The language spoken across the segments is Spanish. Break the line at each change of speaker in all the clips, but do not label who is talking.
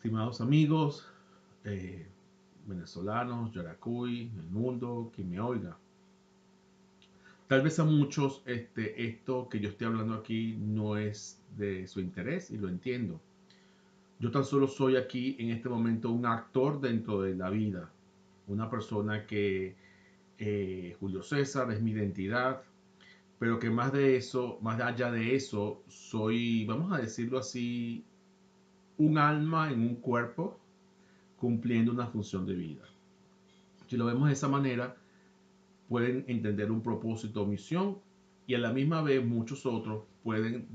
Estimados amigos, eh, venezolanos, Yaracuy, el mundo, quien me oiga. Tal vez a muchos esto que yo estoy hablando aquí no es de su interés y lo entiendo. Yo tan solo soy aquí en este momento un actor dentro de la vida. Una persona que Julio César es mi identidad, pero que más de eso, más allá de eso, soy, vamos a decirlo así, un alma en un cuerpo cumpliendo una función de vida. Si lo vemos de esa manera, pueden entender un propósito o misión y a la misma vez muchos otros pueden,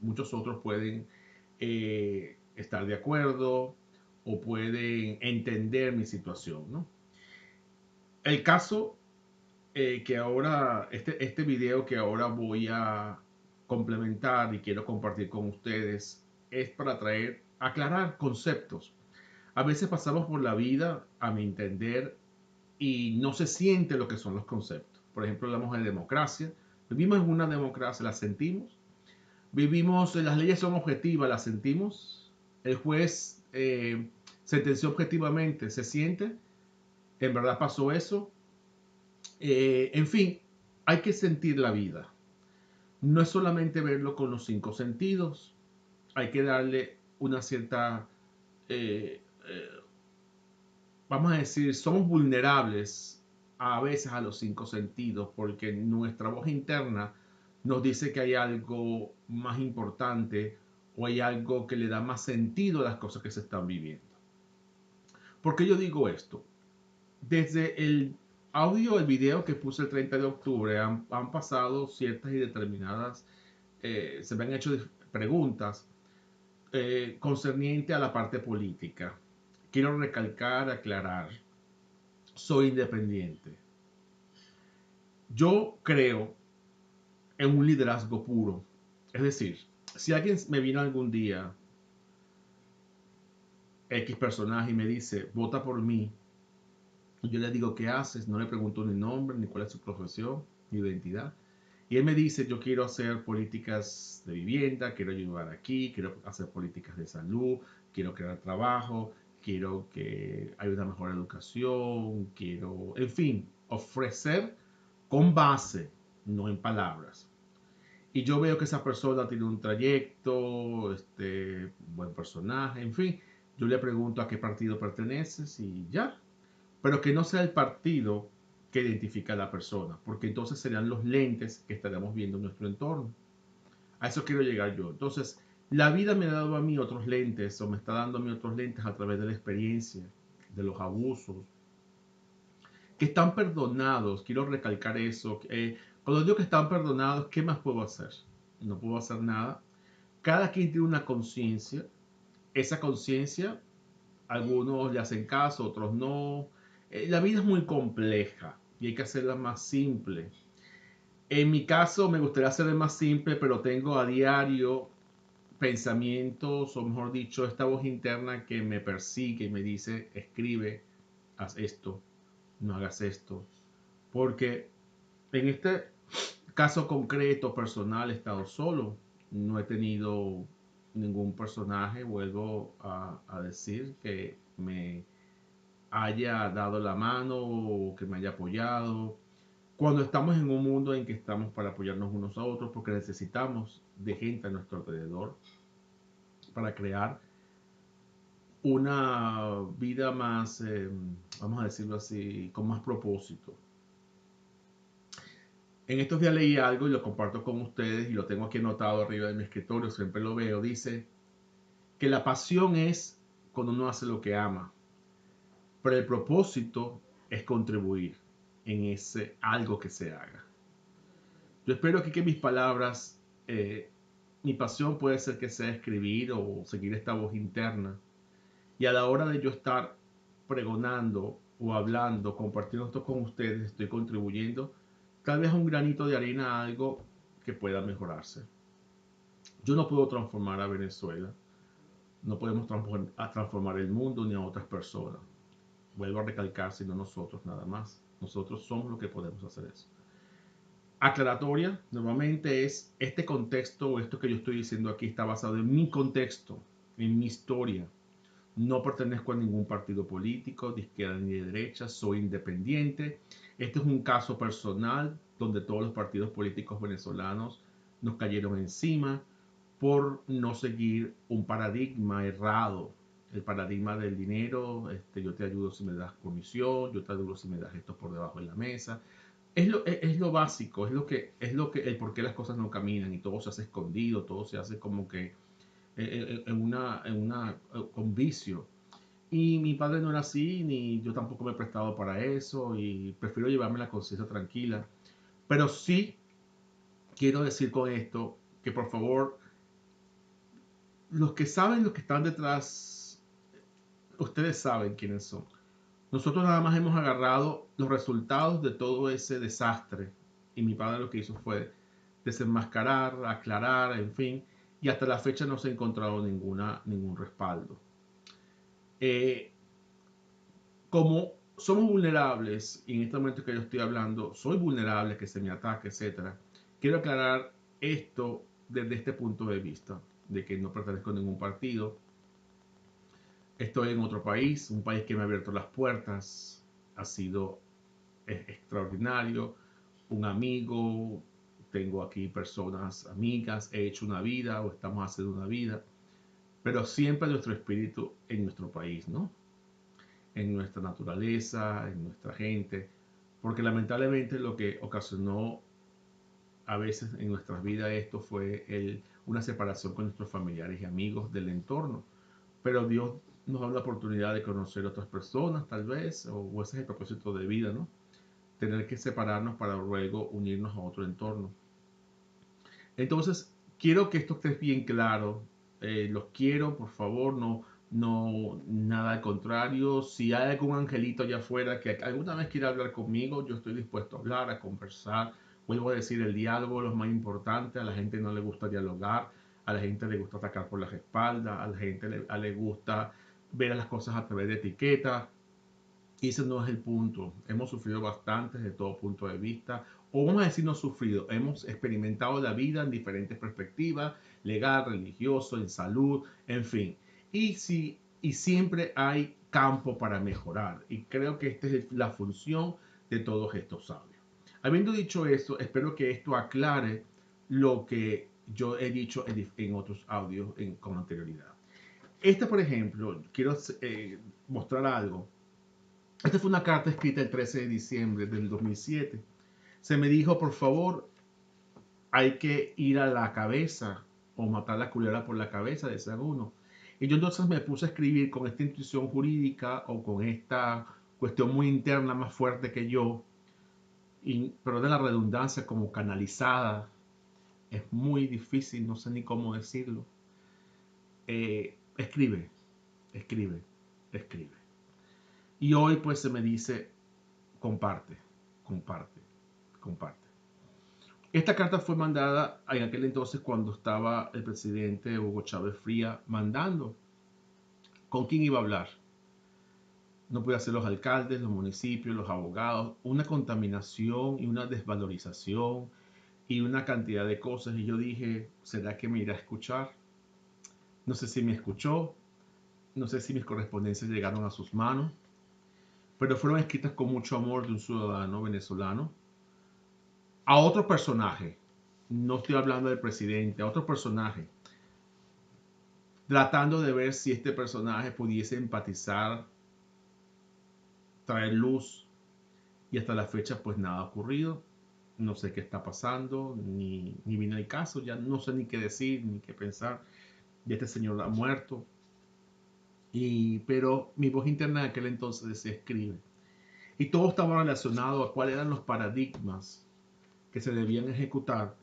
muchos otros pueden estar de acuerdo o pueden entender mi situación, ¿no? El caso que ahora, este video que ahora voy a complementar y quiero compartir con ustedes es para aclarar conceptos. A veces pasamos por la vida, a mi entender, y no se siente lo que son los conceptos. Por ejemplo, hablamos de democracia. Vivimos en una democracia, la sentimos. Vivimos, las leyes son objetivas, las sentimos. El juez sentenció objetivamente, se siente. En verdad pasó eso. En fin, hay que sentir la vida. No es solamente verlo con los cinco sentidos. Hay que darle una cierta vamos a decir, somos vulnerables a veces a los cinco sentidos porque nuestra voz interna nos dice que hay algo más importante o hay algo que le da más sentido a las cosas que se están viviendo. ¿Por qué yo digo esto? Desde el audio, el video que puse el 30 de octubre, han pasado ciertas y determinadas, se me han hecho preguntas concerniente a la parte política. Quiero recalcar, aclarar, soy independiente. Yo creo en un liderazgo puro. Es decir, si alguien me vino algún día, X personaje, y me dice, vota por mí, y yo le digo, ¿qué haces? No le pregunto ni nombre, ni cuál es su profesión, ni identidad. Y él me dice, yo quiero hacer políticas de vivienda, quiero ayudar aquí, quiero hacer políticas de salud, quiero crear trabajo, quiero que haya una mejor educación, quiero, en fin, ofrecer con base, no en palabras. Y yo veo que esa persona tiene un trayecto, buen personaje, en fin. Yo le pregunto a qué partido perteneces y ya. Pero que no sea el partido que identifica a la persona, porque entonces serían los lentes que estaríamos viendo en nuestro entorno. A eso quiero llegar yo. Entonces, la vida me ha dado a mí otros lentes, o me está dando a mí otros lentes a través de la experiencia, de los abusos, que están perdonados. Quiero recalcar eso. Cuando digo que están perdonados, ¿qué más puedo hacer? No puedo hacer nada. Cada quien tiene una conciencia. Esa conciencia, algunos le hacen caso, otros no. La vida es muy compleja y hay que hacerla más simple. En mi caso, me gustaría hacerla más simple, pero tengo a diario pensamientos, o mejor dicho, esta voz interna que me persigue y me dice, escribe, haz esto, no hagas esto. Porque en este caso concreto, personal, he estado solo. No he tenido ningún personaje, vuelvo a decir, que me haya dado la mano o que me haya apoyado. Cuando estamos en un mundo en que estamos para apoyarnos unos a otros, porque necesitamos de gente a nuestro alrededor para crear una vida más, vamos a decirlo así, con más propósito. En estos días leí algo y lo comparto con ustedes y lo tengo aquí anotado arriba de mi escritorio, siempre lo veo. Dice que la pasión es cuando uno hace lo que ama, pero el propósito es contribuir en ese algo que se haga. Yo espero aquí que mis palabras, mi pasión puede ser que sea escribir o seguir esta voz interna. Y a la hora de yo estar pregonando o hablando, compartiendo esto con ustedes, estoy contribuyendo tal vez un granito de arena a algo que pueda mejorarse. Yo no puedo transformar a Venezuela, no podemos transformar el mundo ni a otras personas. Vuelvo a recalcar, sino nosotros nada más. Nosotros somos los que podemos hacer eso. Aclaratoria, nuevamente es este contexto o esto que yo estoy diciendo aquí está basado en mi contexto. en mi historia. No pertenezco a ningún partido político, de izquierda ni de derecha, soy independiente. Este es un caso personal donde todos los partidos políticos venezolanos nos cayeron encima por no seguir un paradigma errado. El paradigma del dinero, yo te ayudo si me das comisión, yo te ayudo si me das esto por debajo de la mesa. Es lo básico, el por qué las cosas no caminan y todo se hace escondido, todo se hace como que con vicio. Y mi padre no era así, ni yo tampoco me he prestado para eso y prefiero llevarme la conciencia tranquila. Pero sí quiero decir con esto que por favor, los que saben, los que están detrás, ustedes saben quiénes son. Nosotros nada más hemos agarrado los resultados de todo ese desastre y mi padre lo que hizo fue desenmascarar, aclarar, en fin, y hasta la fecha no se ha encontrado ningún respaldo. Como somos vulnerables, y en este momento que yo estoy hablando, soy vulnerable a que se me ataque, etc. Quiero aclarar esto desde este punto de vista, de que no pertenezco a ningún partido. Estoy en otro país, un país que me ha abierto las puertas, ha sido extraordinario, un amigo, tengo aquí personas amigas, he hecho una vida o estamos haciendo una vida, pero siempre nuestro espíritu en nuestro país, ¿no? En nuestra naturaleza, en nuestra gente, porque lamentablemente lo que ocasionó a veces en nuestras vidas esto fue una separación con nuestros familiares y amigos del entorno, pero Dios nos da la oportunidad de conocer otras personas tal vez, o ese es el propósito de vida, ¿no? Tener que separarnos para luego unirnos a otro entorno. Entonces, quiero que esto esté bien claro. Los quiero, por favor, no, nada al contrario. Si hay algún angelito allá afuera que alguna vez quiera hablar conmigo, yo estoy dispuesto a hablar, a conversar. Vuelvo a decir, el diálogo es lo más importante. A la gente no le gusta dialogar, a la gente le gusta atacar por las espaldas, a la gente le gusta ver las cosas a través de etiquetas. Y ese no es el punto. Hemos sufrido bastante desde todo punto de vista, o vamos a decir no sufrido, hemos experimentado la vida en diferentes perspectivas, legal, religioso, en salud, en fin. Y siempre hay campo para mejorar. Y creo que esta es la función de todos estos audios. Habiendo dicho esto, espero que esto aclare lo que yo he dicho en otros audios con anterioridad. Por ejemplo, quiero mostrar algo. Esta fue una carta escrita el 13 de diciembre del 2007. Se me dijo, por favor, hay que ir a la cabeza o matar la culebra por la cabeza, decían uno. Y yo entonces me puse a escribir con esta intuición jurídica o con esta cuestión muy interna, más fuerte que yo, pero de la redundancia como canalizada. Es muy difícil, no sé ni cómo decirlo. Escribe, escribe, escribe. Y hoy pues se me dice, comparte, comparte, comparte. Esta carta fue mandada en aquel entonces cuando estaba el presidente Hugo Chávez Fría mandando. ¿Con quién iba a hablar? No podía ser los alcaldes, los municipios, los abogados. Una contaminación y una desvalorización y una cantidad de cosas. Y yo dije, ¿será que me irá a escuchar? No sé si me escuchó. No sé si mis correspondencias llegaron a sus manos. Pero fueron escritas con mucho amor de un ciudadano venezolano a otro personaje. No estoy hablando del presidente, a otro personaje, tratando de ver si este personaje pudiese empatizar, traer luz, y hasta la fecha pues nada ha ocurrido. No sé qué está pasando, ni viene el caso, ya no sé ni qué decir, ni qué pensar. Ya este señor ha muerto. Pero mi voz interna en aquel entonces decía, escribe. Y todo estaba relacionado a cuáles eran los paradigmas que se debían ejecutar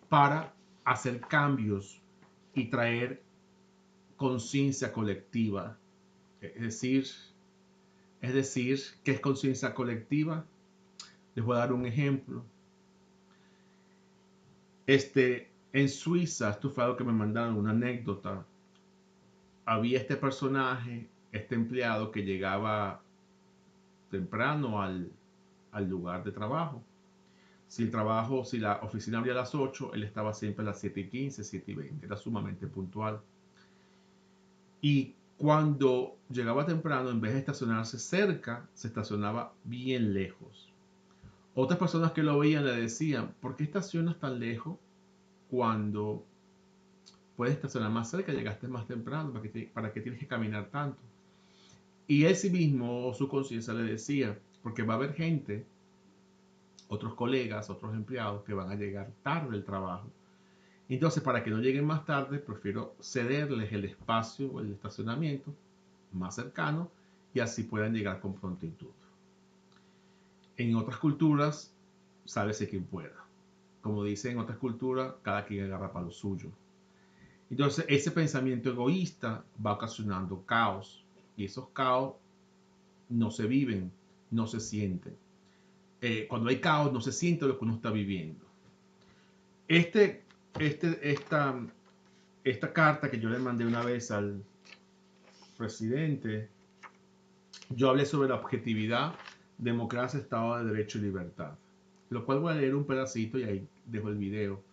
para hacer cambios y traer conciencia colectiva. Es decir, ¿qué es conciencia colectiva? Les voy a dar un ejemplo. En Suiza, esto fue algo que me mandaron, una anécdota. Había este personaje, este empleado que llegaba temprano al lugar de trabajo. Si la oficina abría a las 8, él estaba siempre a las 7:15, 7:20. Era sumamente puntual. Y cuando llegaba temprano, en vez de estacionarse cerca, se estacionaba bien lejos. Otras personas que lo veían le decían, ¿por qué estacionas tan lejos cuando puedes estacionar más cerca? Llegaste más temprano, ¿para qué tienes que caminar tanto? Y él sí mismo, su conciencia le decía, porque va a haber gente, otros colegas, otros empleados que van a llegar tarde del trabajo. Entonces, para que no lleguen más tarde, prefiero cederles el espacio o el estacionamiento más cercano y así puedan llegar con prontitud. En otras culturas, sálvese quien pueda. Como dicen en otras culturas, cada quien agarra para lo suyo. Entonces, ese pensamiento egoísta va ocasionando caos. Y esos caos no se viven, no se sienten. Cuando hay caos, no se siente lo que uno está viviendo. Este, esta, esta carta que yo le mandé una vez al presidente, yo hablé sobre la objetividad, democracia, Estado de Derecho y libertad. Lo cual voy a leer un pedacito y ahí dejo el video.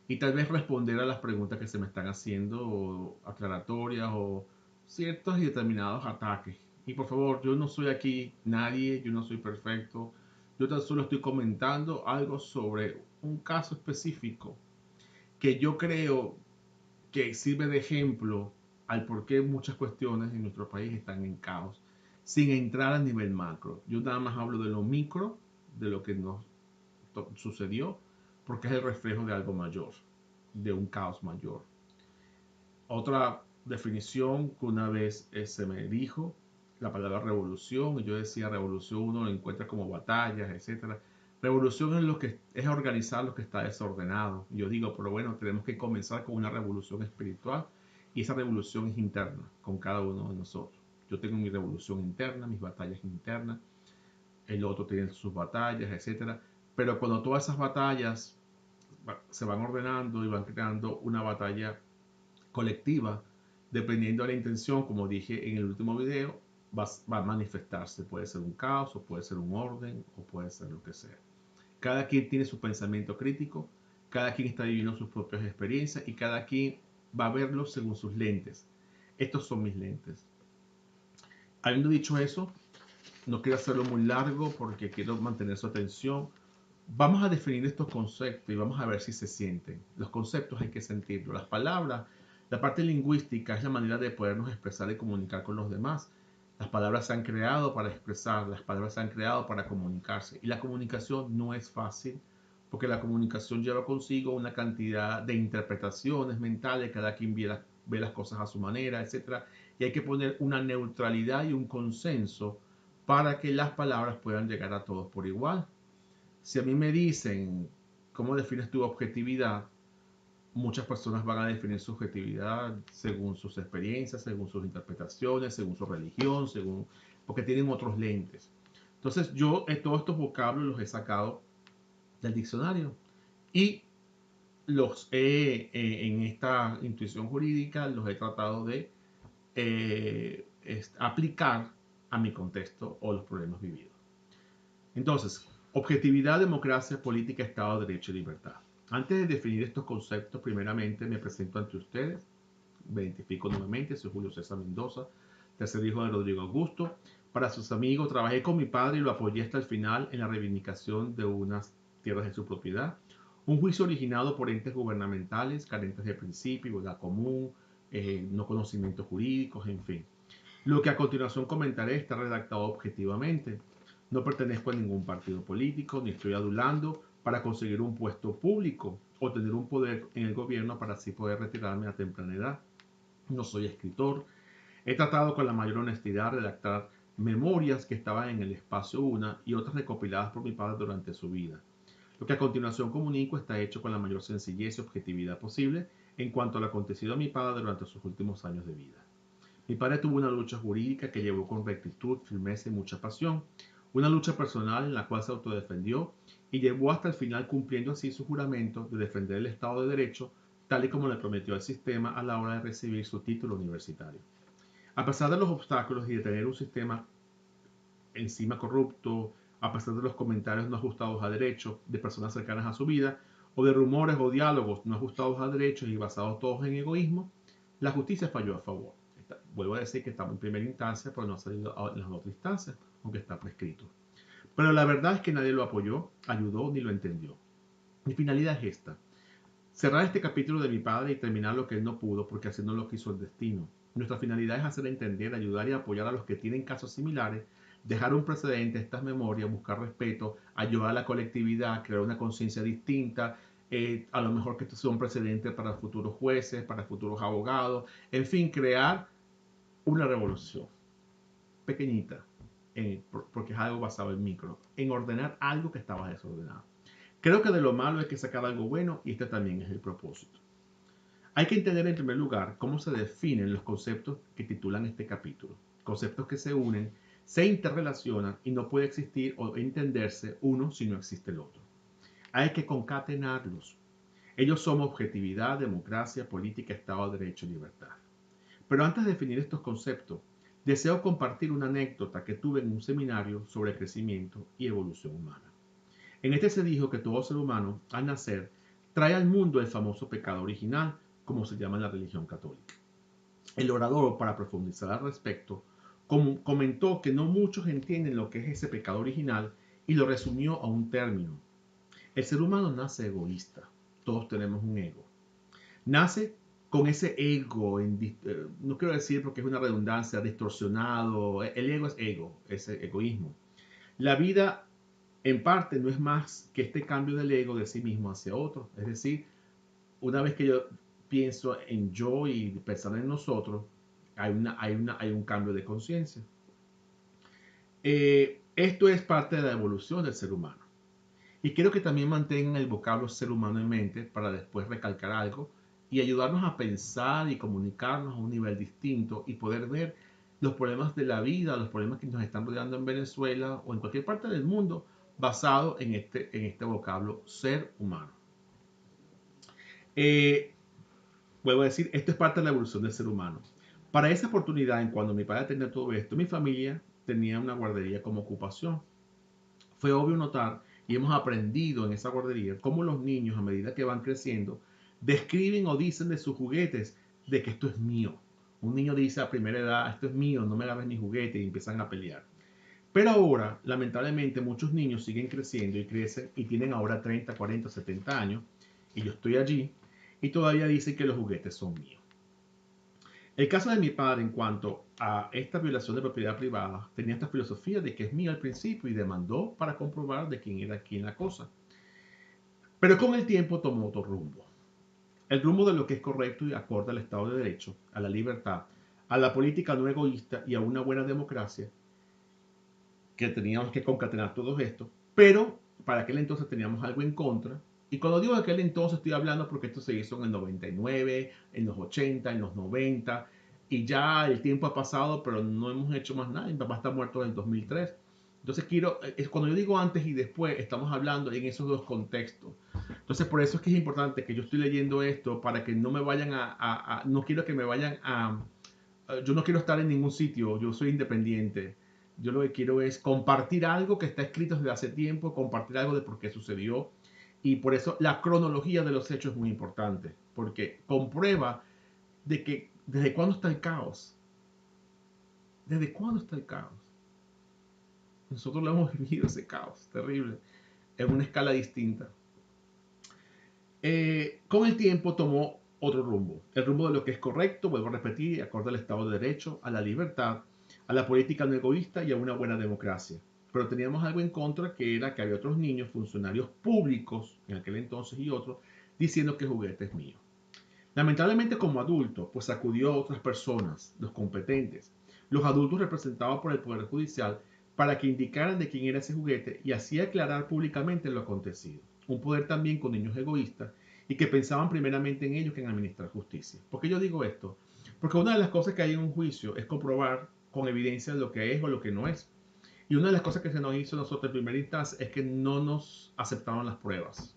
Y tal vez responder a las preguntas que se me están haciendo, o aclaratorias, o ciertos y determinados ataques. Y por favor, yo no soy aquí nadie, yo no soy perfecto. Yo tan solo estoy comentando algo sobre un caso específico que yo creo que sirve de ejemplo al por qué muchas cuestiones en nuestro país están en caos, sin entrar a nivel macro. Yo nada más hablo de lo micro, de lo que nos sucedió, porque es el reflejo de algo mayor, de un caos mayor. Otra definición que una vez se me dijo, la palabra revolución, y yo decía revolución uno lo encuentra como batallas, etcétera. Revolución es lo que es organizar lo que está desordenado. Y yo digo, pero bueno, tenemos que comenzar con una revolución espiritual y esa revolución es interna con cada uno de nosotros. Yo tengo mi revolución interna, mis batallas internas, el otro tiene sus batallas, etcétera. Pero cuando todas esas batallas se van ordenando y van creando una batalla colectiva, dependiendo de la intención, como dije en el último video, va a manifestarse. Puede ser un caos, o puede ser un orden, o puede ser lo que sea. Cada quien tiene su pensamiento crítico, cada quien está viviendo sus propias experiencias y cada quien va a verlo según sus lentes. Estos son mis lentes. Habiendo dicho eso, no quiero hacerlo muy largo porque quiero mantener su atención. Vamos a definir estos conceptos y vamos a ver si se sienten. Los conceptos hay que sentirlos. Las palabras, la parte lingüística es la manera de podernos expresar y comunicar con los demás. Las palabras se han creado para expresar, las palabras se han creado para comunicarse. Y la comunicación no es fácil porque la comunicación lleva consigo una cantidad de interpretaciones mentales, cada quien ve las cosas a su manera, etc. Y hay que poner una neutralidad y un consenso para que las palabras puedan llegar a todos por igual. Si a mí me dicen, ¿cómo defines tu objetividad? Muchas personas van a definir su objetividad según sus experiencias, según sus interpretaciones, según su religión, porque tienen otros lentes. Entonces yo todos estos vocablos los he sacado del diccionario y en esta intuición jurídica los he tratado de aplicar a mi contexto o los problemas vividos. Entonces, objetividad, democracia, política, Estado de Derecho y libertad. Antes de definir estos conceptos, primeramente me presento ante ustedes. Me identifico nuevamente, soy Julio César Mendoza, tercer hijo de Rodrigo Augusto. Para sus amigos, trabajé con mi padre y lo apoyé hasta el final en la reivindicación de unas tierras de su propiedad. Un juicio originado por entes gubernamentales, carentes de principio, igualdad común, no conocimientos jurídicos, en fin. Lo que a continuación comentaré está redactado objetivamente. No pertenezco a ningún partido político, ni estoy adulando para conseguir un puesto público o tener un poder en el gobierno para así poder retirarme a temprana edad. No soy escritor. He tratado con la mayor honestidad de redactar memorias que estaban en el espacio UNA y otras recopiladas por mi padre durante su vida. Lo que a continuación comunico está hecho con la mayor sencillez y objetividad posible en cuanto a lo acontecido a mi padre durante sus últimos años de vida. Mi padre tuvo una lucha jurídica que llevó con rectitud, firmeza y mucha pasión, una lucha personal en la cual se autodefendió y llevó hasta el final cumpliendo así su juramento de defender el Estado de Derecho, tal y como le prometió al sistema a la hora de recibir su título universitario. A pesar de los obstáculos y de tener un sistema encima corrupto, a pesar de los comentarios no ajustados a derecho de personas cercanas a su vida, o de rumores o diálogos no ajustados a derechos y basados todos en egoísmo, la justicia falló a favor. vuelvo a decir que estamos en primera instancia, pero no ha salido en las otras instancias, aunque está prescrito. Pero la verdad es que nadie lo apoyó, ayudó ni lo entendió. Mi finalidad es esta: cerrar este capítulo de mi padre y terminar lo que él no pudo, porque así no lo quiso el destino. Nuestra finalidad es hacer entender, ayudar y apoyar a los que tienen casos similares, dejar un precedente, estas memorias, buscar respeto, ayudar a la colectividad, crear una conciencia distinta, a lo mejor que esto sea un precedente para futuros jueces, para futuros abogados, en fin, crear una revolución pequeñita, porque es algo basado en micro, en ordenar algo que estaba desordenado. Creo que de lo malo hay que sacar algo bueno y este también es el propósito. Hay que entender en primer lugar cómo se definen los conceptos que titulan este capítulo. Conceptos que se unen, se interrelacionan y no puede existir o entenderse uno si no existe el otro. Hay que concatenarlos. Ellos son objetividad, democracia, política, Estado de Derecho y libertad. Pero antes de definir estos conceptos, deseo compartir una anécdota que tuve en un seminario sobre crecimiento y evolución humana. En este se dijo que todo ser humano, al nacer, trae al mundo el famoso pecado original, como se llama en la religión católica. El orador, para profundizar al respecto, comentó que no muchos entienden lo que es ese pecado original y lo resumió a un término. El ser humano nace egoísta. Todos tenemos un ego. Nace con ese ego, no quiero decir porque es una redundancia, distorsionado. El ego es ego, es egoísmo. La vida, en parte, no es más que este cambio del ego de sí mismo hacia otro. Es decir, una vez que yo pienso en yo y pensar en nosotros, hay un cambio de conciencia. Esto es parte de la evolución del ser humano. Y quiero que también mantengan el vocablo ser humano en mente para después recalcar algo y ayudarnos a pensar y comunicarnos a un nivel distinto y poder ver los problemas de la vida, los problemas que nos están rodeando en Venezuela o en cualquier parte del mundo basado en este vocablo ser humano. Vuelvo a decir, esto es parte de la evolución del ser humano. Para esa oportunidad, en cuando mi padre tenía todo esto, mi familia tenía una guardería como ocupación. Fue obvio notar, y hemos aprendido en esa guardería, cómo los niños, a medida que van creciendo, describen o dicen de sus juguetes de que esto es mío. Un niño dice a primera edad, esto es mío, no me agarres mi juguete, y empiezan a pelear. Pero ahora, lamentablemente, muchos niños siguen creciendo y crecen y tienen ahora 30, 40, 70 años, y yo estoy allí, y todavía dicen que los juguetes son míos. El caso de mi padre en cuanto a esta violación de propiedad privada tenía esta filosofía de que es mío al principio y demandó para comprobar de quién era quién la cosa. Pero con el tiempo tomó otro rumbo. El rumbo de lo que es correcto y acorde al Estado de Derecho, a la libertad, a la política no egoísta y a una buena democracia, que teníamos que concatenar todo esto, pero para aquel entonces teníamos algo en contra. Y cuando digo aquel entonces estoy hablando porque esto se hizo en el 99, en los 80, en los 90, y ya el tiempo ha pasado, pero no hemos hecho más nada. Mi papá está muerto en el 2003. Entonces cuando yo digo antes y después, estamos hablando en esos dos contextos. Entonces por eso es que es importante que yo estoy leyendo esto para que no me vayan no quiero que me vayan yo no quiero estar en ningún sitio, yo soy independiente. Yo lo que quiero es compartir algo que está escrito desde hace tiempo, compartir algo de por qué sucedió. Y por eso la cronología de los hechos es muy importante, porque comprueba de que desde cuándo está el caos. ¿Desde cuándo está el caos? Nosotros lo hemos vivido ese caos, terrible, en una escala distinta. Con el tiempo tomó otro rumbo, el rumbo de lo que es correcto, vuelvo a repetir, acorde al Estado de Derecho, a la libertad, a la política no egoísta y a una buena democracia. Pero teníamos algo en contra, que era que había otros niños, funcionarios públicos en aquel entonces y otros, diciendo que juguete es mío. Lamentablemente como adulto, pues acudió a otras personas, los competentes, los adultos representados por el Poder Judicial, para que indicaran de quién era ese juguete y así aclarar públicamente lo acontecido. Un poder también con niños egoístas y que pensaban primeramente en ellos que en administrar justicia. ¿Por qué yo digo esto? Porque una de las cosas que hay en un juicio es comprobar con evidencia lo que es o lo que no es. Y una de las cosas que se nos hizo nosotros en primera instancia es que no nos aceptaron las pruebas.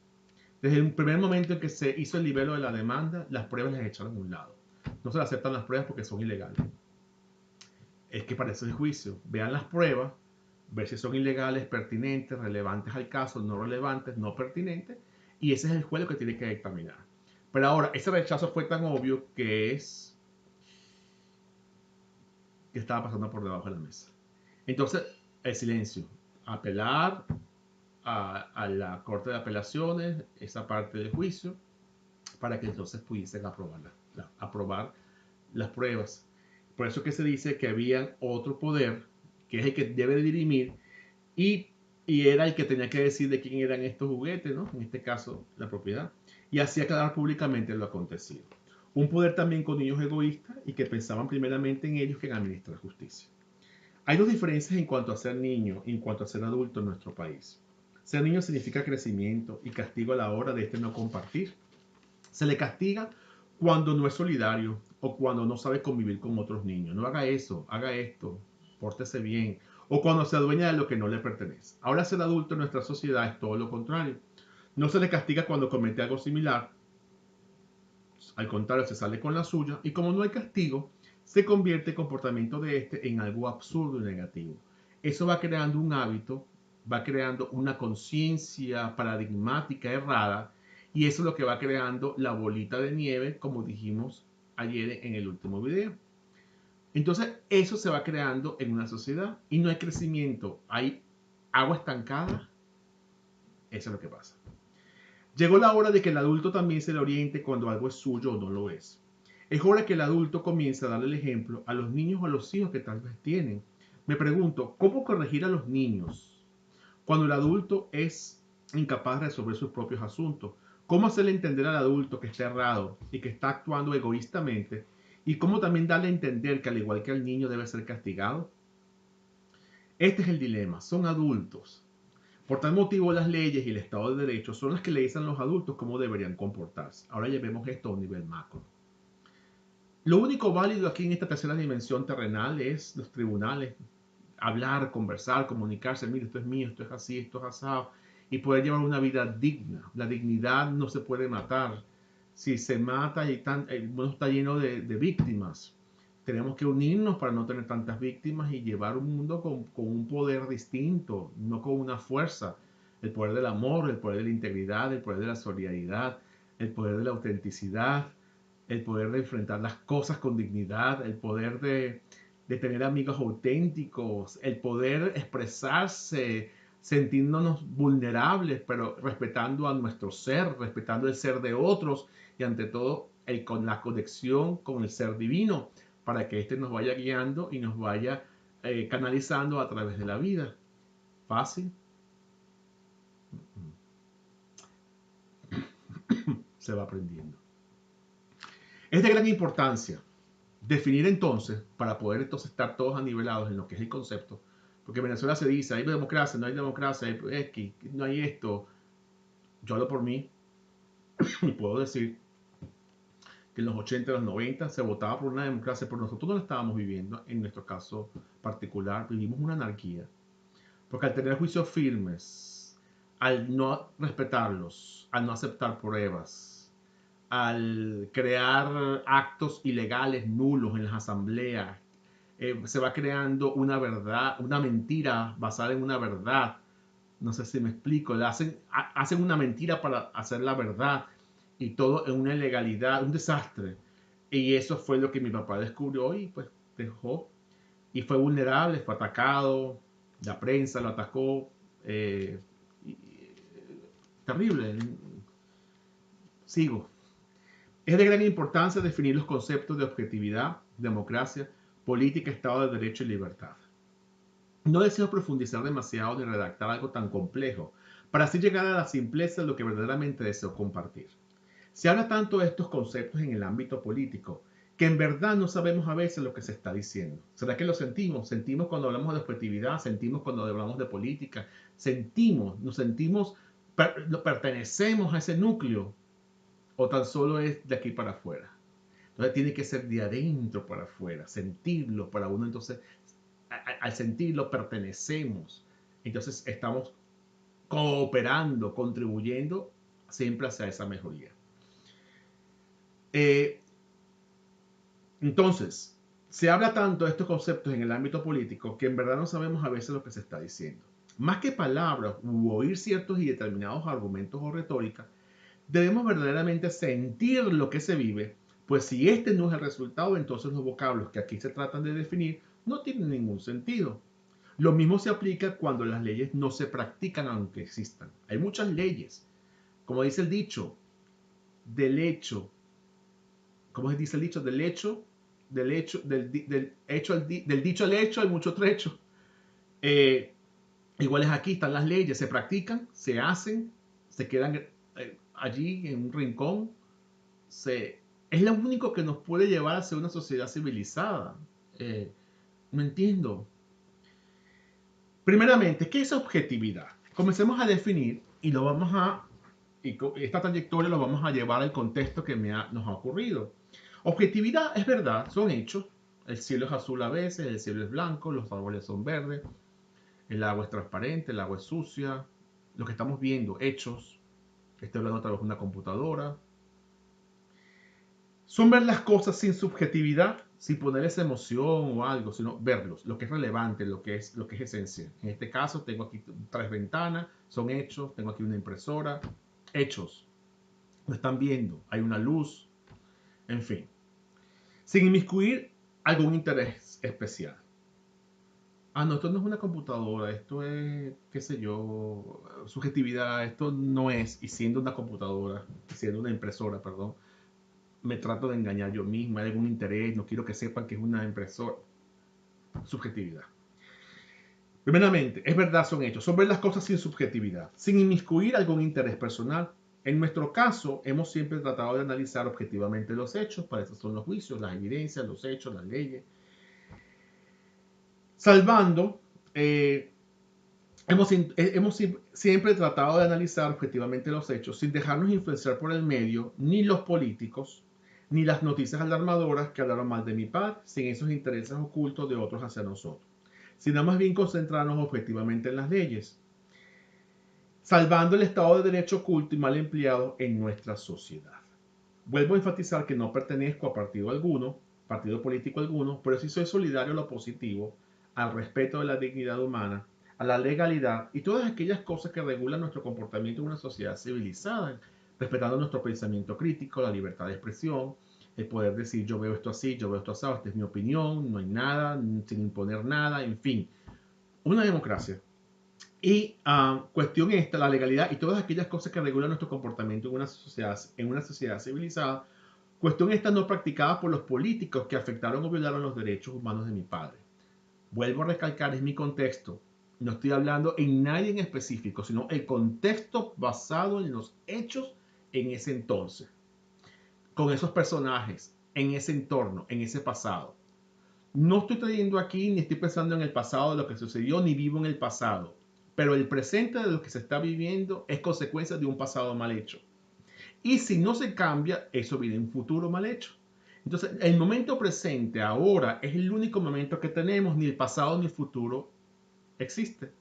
Desde el primer momento en que se hizo el libelo de la demanda, las pruebas las echaron a un lado. No se aceptan las pruebas porque son ilegales. Es que para eso es el juicio. Vean las pruebas, ver si son ilegales, pertinentes, relevantes al caso, no relevantes, no pertinentes, y ese es el juez lo que tiene que dictaminar. Pero ahora, ese rechazo fue tan obvio que es que estaba pasando por debajo de la mesa. Entonces, el silencio. Apelar a la Corte de Apelaciones, esa parte del juicio, para que entonces pudiesen aprobar las pruebas. Por eso que se dice que había otro poder, que es el que debe dirimir, y era el que tenía que decir de quién eran estos juguetes, ¿no? En este caso, la propiedad. Y hacía aclarar públicamente lo acontecido. Un poder también con niños egoístas y que pensaban primeramente en ellos que en administrar justicia. Hay dos diferencias en cuanto a ser niño y en cuanto a ser adulto en nuestro país. Ser niño significa crecimiento y castigo a la hora de no compartir. Se le castiga cuando no es solidario o cuando no sabe convivir con otros niños. No haga eso, haga esto, pórtese bien. O cuando se adueña de lo que no le pertenece. Ahora ser adulto en nuestra sociedad es todo lo contrario. No se le castiga cuando comete algo similar. Al contrario, se sale con la suya. Y como no hay castigo, se convierte el comportamiento de este en algo absurdo y negativo. Eso va creando un hábito, va creando una conciencia paradigmática errada, y eso es lo que va creando la bolita de nieve, como dijimos ayer en el último video. Entonces, eso se va creando en una sociedad y no hay crecimiento, hay agua estancada. Eso es lo que pasa. Llegó la hora de que el adulto también se le oriente cuando algo es suyo o no lo es. Es hora que el adulto comience a darle el ejemplo a los niños o a los hijos que tal vez tienen. Me pregunto, ¿cómo corregir a los niños cuando el adulto es incapaz de resolver sus propios asuntos? ¿Cómo hacerle entender al adulto que está errado y que está actuando egoístamente? ¿Y cómo también darle a entender que al igual que el niño debe ser castigado? Este es el dilema. Son adultos. Por tal motivo, las leyes y el Estado de Derecho son las que le dicen a los adultos cómo deberían comportarse. Ahora llevemos esto a un nivel macro. Lo único válido aquí en esta tercera dimensión terrenal es los tribunales. Hablar, conversar, comunicarse. Mire, esto es mío, esto es así, esto es asado. Y poder llevar una vida digna. La dignidad no se puede matar. Si se mata y el mundo está lleno de víctimas. Tenemos que unirnos para no tener tantas víctimas y llevar un mundo con un poder distinto, no con una fuerza. El poder del amor, el poder de la integridad, el poder de la solidaridad, el poder de la autenticidad, el poder de enfrentar las cosas con dignidad, el poder de tener amigos auténticos, el poder expresarse sintiéndonos vulnerables, pero respetando a nuestro ser, respetando el ser de otros y ante todo con la conexión con el ser divino, para que éste nos vaya guiando y nos vaya canalizando a través de la vida. Fácil. Se va aprendiendo. Es de gran importancia definir entonces, para poder entonces estar todos anivelados en lo que es el concepto, porque en Venezuela se dice, hay democracia, no hay democracia, hay X, no hay esto. Yo hablo por mí y puedo decir que en los 80 y los 90 se votaba por una democracia, pero nosotros no la estábamos viviendo. En nuestro caso particular vivimos una anarquía, porque al tener juicios firmes, al no respetarlos, al no aceptar pruebas, al crear actos ilegales nulos en las asambleas, se va creando una verdad, una mentira basada en una verdad. No sé si me explico. Hacen una mentira para hacer la verdad y todo en una ilegalidad, un desastre. Y eso fue lo que mi papá descubrió y pues dejó. Y fue vulnerable, fue atacado, la prensa lo atacó. Terrible. Sigo. Es de gran importancia definir los conceptos de objetividad, democracia, política, Estado de Derecho y libertad. No deseo profundizar demasiado ni redactar algo tan complejo, para así llegar a la simpleza de lo que verdaderamente deseo compartir. Se habla tanto de estos conceptos en el ámbito político, que en verdad no sabemos a veces lo que se está diciendo. ¿Será que lo sentimos? Sentimos cuando hablamos de objetividad, sentimos cuando hablamos de política, nos sentimos, pertenecemos a ese núcleo, o tan solo es de aquí para afuera. Entonces tiene que ser de adentro para afuera, sentirlo para uno. Entonces, al sentirlo, pertenecemos. Entonces estamos cooperando, contribuyendo siempre hacia esa mejoría. Entonces, se habla tanto de estos conceptos en el ámbito político que en verdad no sabemos a veces lo que se está diciendo. Más que palabras u oír ciertos y determinados argumentos o retórica, debemos verdaderamente sentir lo que se vive, pues si este no es el resultado, entonces los vocablos que aquí se tratan de definir no tiene ningún sentido. Lo mismo se aplica cuando las leyes no se practican aunque existan. Hay muchas leyes. Como dice el dicho, del hecho, ¿cómo se dice el dicho? Del hecho, del dicho al hecho hay mucho trecho. Igual es aquí, están las leyes, se practican, se hacen, se quedan allí en un rincón. Es lo único que nos puede llevar a ser una sociedad civilizada. No entiendo. Primeramente, ¿qué es objetividad? Comencemos a definir y lo vamos a, y esta trayectoria lo vamos a llevar al contexto que nos ha ocurrido. Objetividad es verdad, son hechos. El cielo es azul a veces, el cielo es blanco, los árboles son verdes, el agua es transparente, el agua es sucia. Lo que estamos viendo, hechos. Estoy hablando a través de una computadora. Son ver las cosas sin subjetividad, sin ponerles emoción o algo, sino verlos, lo que es relevante, lo que es esencial. En este caso tengo aquí 3 ventanas, son hechos, tengo aquí una impresora, hechos. Lo están viendo, hay una luz, en fin. Sin inmiscuir algún interés especial. Ah, no, esto no es una computadora, esto es, qué sé yo, subjetividad, esto no es, y siendo una computadora, siendo una impresora, perdón, me trato de engañar yo mismo, hay algún interés, no quiero que sepan que es una impresora. Subjetividad. Primeramente, es verdad, son hechos, son ver las cosas sin subjetividad, sin inmiscuir algún interés personal. En nuestro caso, hemos siempre tratado de analizar objetivamente los hechos, para eso son los juicios, las evidencias, los hechos, las leyes. Salvando, hemos siempre tratado de analizar objetivamente los hechos sin dejarnos influenciar por el medio, ni los políticos, ni las noticias alarmadoras que hablaron mal de mi padre, sin esos intereses ocultos de otros hacia nosotros, sino más bien concentrarnos objetivamente en las leyes, salvando el Estado de Derecho oculto y mal empleado en nuestra sociedad. Vuelvo a enfatizar que no pertenezco a partido alguno, partido político alguno, pero sí soy solidario a lo positivo, al respeto de la dignidad humana, a la legalidad y todas aquellas cosas que regulan nuestro comportamiento en una sociedad civilizada, respetando nuestro pensamiento crítico, la libertad de expresión, el poder decir yo veo esto así, yo veo esto así, esta es mi opinión, no hay nada, sin imponer nada, en fin, una democracia. Y cuestión esta, la legalidad y todas aquellas cosas que regulan nuestro comportamiento en una sociedad civilizada, cuestión esta no practicada por los políticos que afectaron o violaron los derechos humanos de mi padre. Vuelvo a recalcar, es mi contexto. No estoy hablando en nadie en específico, sino el contexto basado en los hechos en ese entonces, con esos personajes, en ese entorno, en ese pasado. No estoy trayendo aquí ni estoy pensando en el pasado de lo que sucedió, ni vivo en el pasado. Pero el presente de lo que se está viviendo es consecuencia de un pasado mal hecho. Y si no se cambia, eso viene en un futuro mal hecho. Entonces, el momento presente ahora es el único momento que tenemos, ni el pasado ni el futuro existe.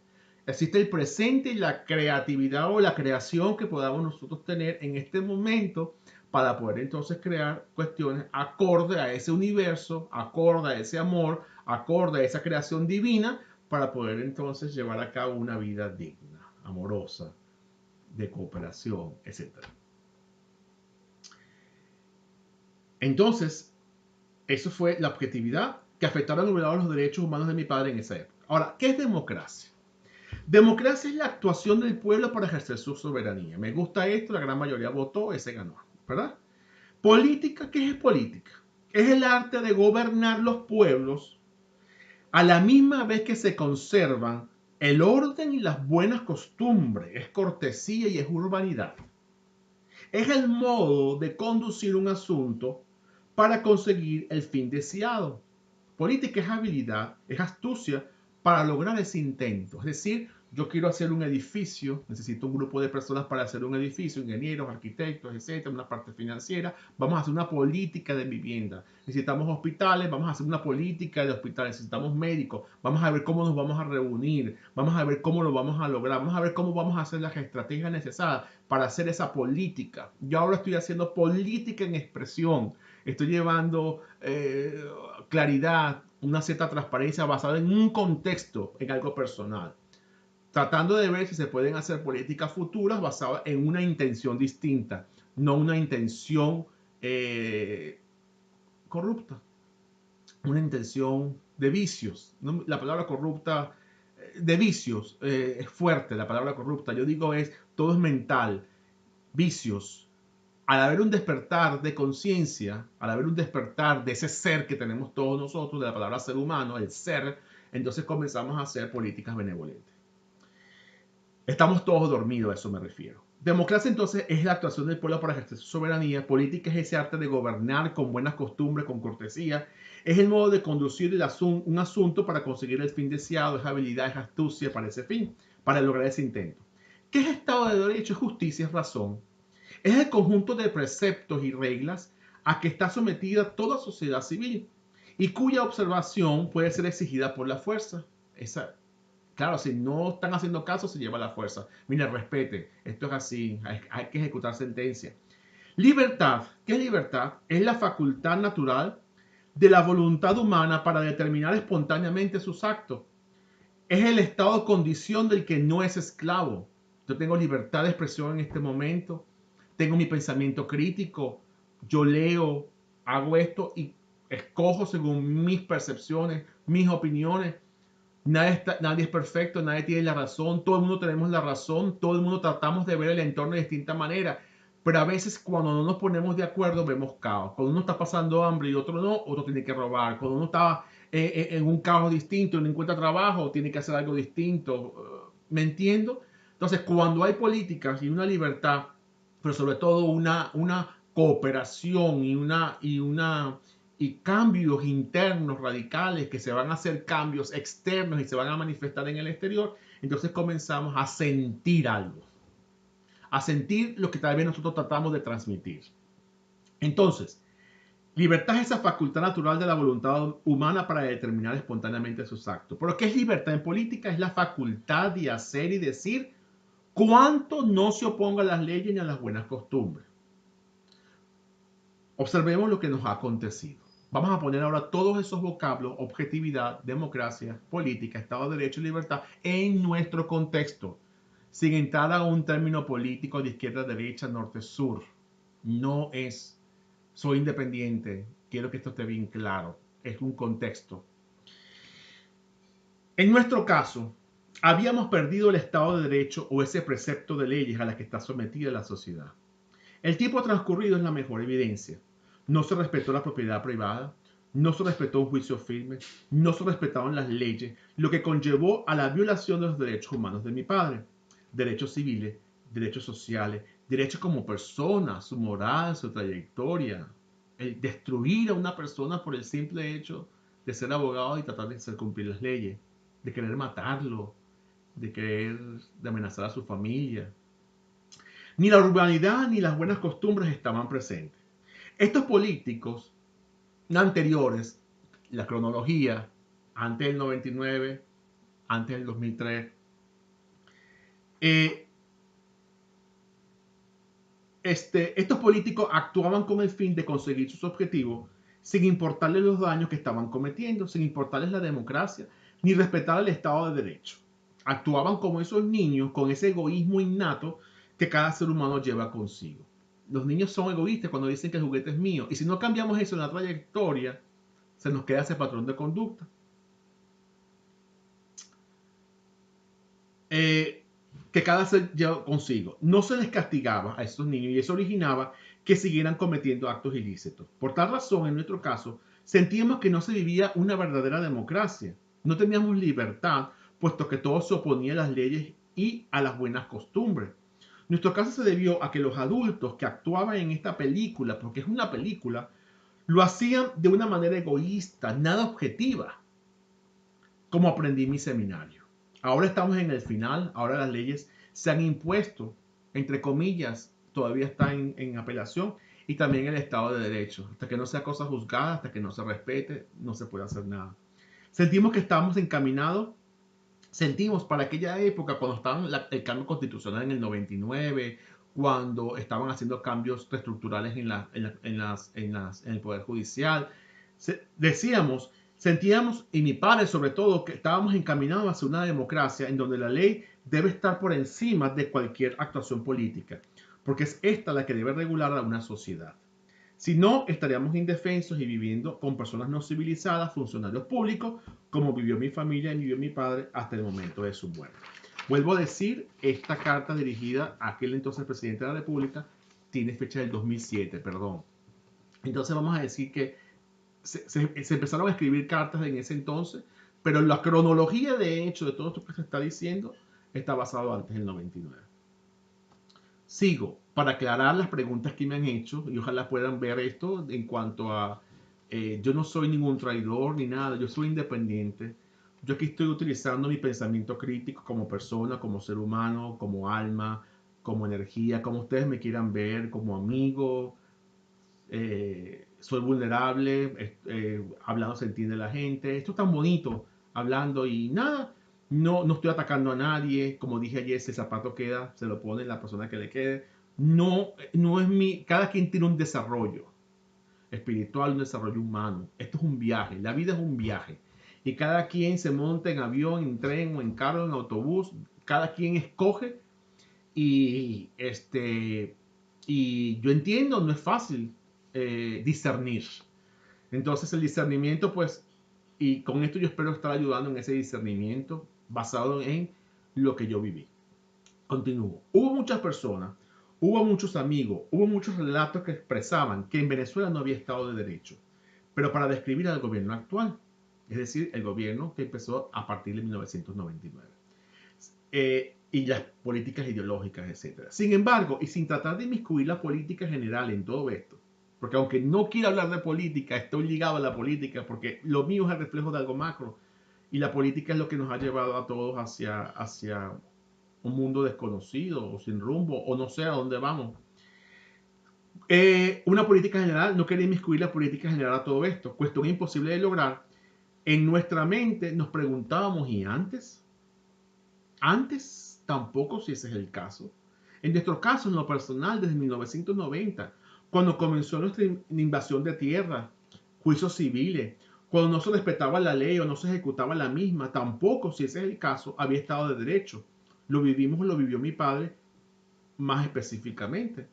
Existe el presente y la creatividad o la creación que podamos nosotros tener en este momento para poder entonces crear cuestiones acorde a ese universo, acorde a ese amor, acorde a esa creación divina, para poder entonces llevar a cabo una vida digna, amorosa, de cooperación, etc. Entonces, eso fue la objetividad que afectaron y violaron los derechos humanos de mi padre en esa época. Ahora, ¿qué es democracia? Democracia es la actuación del pueblo para ejercer su soberanía. Me gusta esto, la gran mayoría votó, ese ganó, ¿verdad? Política, ¿qué es política? Es el arte de gobernar los pueblos a la misma vez que se conservan el orden y las buenas costumbres. Es cortesía y es urbanidad. Es el modo de conducir un asunto para conseguir el fin deseado. Política es habilidad, es astucia para lograr ese intento. Es decir, yo quiero hacer un edificio, necesito un grupo de personas para hacer un edificio, ingenieros, arquitectos, etcétera, una parte financiera. Vamos a hacer una política de vivienda. Necesitamos hospitales, vamos a hacer una política de hospitales. Necesitamos médicos, vamos a ver cómo nos vamos a reunir, vamos a ver cómo lo vamos a lograr, vamos a ver cómo vamos a hacer las estrategias necesarias para hacer esa política. Yo ahora estoy haciendo política en expresión. Estoy llevando claridad, una cierta transparencia basada en un contexto, en algo personal. Tratando de ver si se pueden hacer políticas futuras basadas en una intención distinta, no una intención corrupta. una intención de vicios. ¿No? La palabra corrupta, de vicios, es fuerte la palabra corrupta. Yo digo todo es mental, vicios. Al haber un despertar de conciencia, al haber un despertar de ese ser que tenemos todos nosotros, de la palabra ser humano, el ser, entonces comenzamos a hacer políticas benevolentes. Estamos todos dormidos, a eso me refiero. Democracia entonces es la actuación del pueblo para ejercer su soberanía. Política es ese arte de gobernar con buenas costumbres, con cortesía. Es el modo de conducir un asunto para conseguir el fin deseado. Es habilidad, es astucia para ese fin, para lograr ese intento. ¿Qué es Estado de Derecho? Es justicia, es razón. Es el conjunto de preceptos y reglas a que está sometida toda sociedad civil y cuya observación puede ser exigida por la fuerza. Claro, si no están haciendo caso, se lleva la fuerza. Mire, respete, esto es así, hay que ejecutar sentencia. Libertad, ¿qué es libertad? Es la facultad natural de la voluntad humana para determinar espontáneamente sus actos. Es el estado de condición del que no es esclavo. Yo tengo libertad de expresión en este momento, tengo mi pensamiento crítico, yo leo, hago esto y escojo según mis percepciones, mis opiniones. Nadie es perfecto, nadie tiene la razón, todo el mundo tenemos la razón, todo el mundo tratamos de ver el entorno de distinta manera, pero a veces cuando no nos ponemos de acuerdo vemos caos. Cuando uno está pasando hambre y otro no, otro tiene que robar. Cuando uno está en un caos distinto y no encuentra trabajo, tiene que hacer algo distinto. ¿Me entiendo? Entonces, cuando hay políticas y una libertad, pero sobre todo una cooperación y cambios internos radicales que se van a hacer cambios externos y se van a manifestar en el exterior, entonces comenzamos a sentir algo, a sentir lo que tal vez nosotros tratamos de transmitir. Entonces, libertad es esa facultad natural de la voluntad humana para determinar espontáneamente sus actos. ¿Pero qué es libertad en política? Es la facultad de hacer y decir cuánto no se oponga a las leyes ni a las buenas costumbres. Observemos lo que nos ha acontecido. Vamos a poner ahora todos esos vocablos, objetividad, democracia, política, Estado de Derecho y libertad, en nuestro contexto, sin entrar a un término político de izquierda, derecha, norte, sur. No es, soy independiente, quiero que esto esté bien claro, es un contexto. En nuestro caso, habíamos perdido el Estado de Derecho o ese precepto de leyes a las que está sometida la sociedad. El tiempo transcurrido es la mejor evidencia. No se respetó la propiedad privada, no se respetó un juicio firme, no se respetaron las leyes, lo que conllevó a la violación de los derechos humanos de mi padre. Derechos civiles, derechos sociales, derechos como persona, su moral, su trayectoria. El destruir a una persona por el simple hecho de ser abogado y tratar de hacer cumplir las leyes, de querer matarlo, de amenazar a su familia. Ni la urbanidad ni las buenas costumbres estaban presentes. Estos políticos anteriores, la cronología, antes del 99, antes del 2003, estos políticos actuaban con el fin de conseguir sus objetivos sin importarles los daños que estaban cometiendo, sin importarles la democracia, ni respetar el Estado de Derecho. Actuaban como esos niños con ese egoísmo innato que cada ser humano lleva consigo. Los niños son egoístas cuando dicen que el juguete es mío. Y si no cambiamos eso en la trayectoria, se nos queda ese patrón de conducta. Que cada ser lleva consigo. No se les castigaba a esos niños y eso originaba que siguieran cometiendo actos ilícitos. Por tal razón, en nuestro caso, sentíamos que no se vivía una verdadera democracia. No teníamos libertad, puesto que todo se oponía a las leyes y a las buenas costumbres. Nuestro caso se debió a que los adultos que actuaban en esta película, porque es una película, lo hacían de una manera egoísta, nada objetiva, como aprendí en mi seminario. Ahora estamos en el final, ahora las leyes se han impuesto, entre comillas, todavía está en apelación, y también el Estado de Derecho. Hasta que no sea cosa juzgada, hasta que no se respete, no se puede hacer nada. Sentimos que estamos encaminados, sentimos para aquella época, cuando estaba el cambio constitucional en el 99, cuando estaban haciendo cambios estructurales en el Poder Judicial, decíamos, sentíamos, y mi padre sobre todo, que estábamos encaminados hacia una democracia en donde la ley debe estar por encima de cualquier actuación política, porque es esta la que debe regular a una sociedad. Si no, estaríamos indefensos y viviendo con personas no civilizadas, funcionarios públicos, como vivió mi familia y vivió mi padre hasta el momento de su muerte. Vuelvo a decir, esta carta dirigida a aquel entonces presidente de la República tiene fecha del 2007, perdón. Entonces vamos a decir que se empezaron a escribir cartas en ese entonces, pero la cronología de hecho de todo esto que se está diciendo está basado antes del 99. Sigo para aclarar las preguntas que me han hecho y ojalá puedan ver esto en cuanto a yo no soy ningún traidor ni nada, yo soy independiente. Yo aquí estoy utilizando mi pensamiento crítico como persona, como ser humano, como alma, como energía, como ustedes me quieran ver, como amigo. Soy vulnerable, hablando se entiende la gente. Esto es tan bonito, hablando y nada. No estoy atacando a nadie. Como dije ayer, si el zapato queda, se lo pone la persona que le quede. No es mi. Cada quien tiene un desarrollo espiritual, un desarrollo humano. Esto es un viaje. La vida es un viaje. Y cada quien se monta en avión, en tren o en carro, en autobús. Cada quien escoge. Y y yo entiendo, no es fácil discernir. Entonces el discernimiento, pues, y con esto yo espero estar ayudando en ese discernimiento basado en lo que yo viví. Continúo. Hubo muchas personas, hubo muchos amigos, hubo muchos relatos que expresaban que en Venezuela no había Estado de Derecho, pero para describir al gobierno actual, es decir, el gobierno que empezó a partir de 1999. Y las políticas ideológicas, etc. Sin embargo, y sin tratar de inmiscuir la política general en todo esto, porque aunque no quiera hablar de política, estoy ligado a la política porque lo mío es el reflejo de algo macro y la política es lo que nos ha llevado a todos hacia un mundo desconocido o sin rumbo o no sé a dónde vamos. Una política general, no quería inmiscuir la política general a todo esto, cuestión imposible de lograr. En nuestra mente nos preguntábamos, ¿y antes? Antes tampoco, si ese es el caso. En nuestro caso, en lo personal, desde 1990, cuando comenzó nuestra invasión de tierra, juicios civiles, cuando no se respetaba la ley o no se ejecutaba la misma, tampoco, si ese es el caso, había Estado de Derecho. Lo vivimos, lo vivió mi padre más específicamente.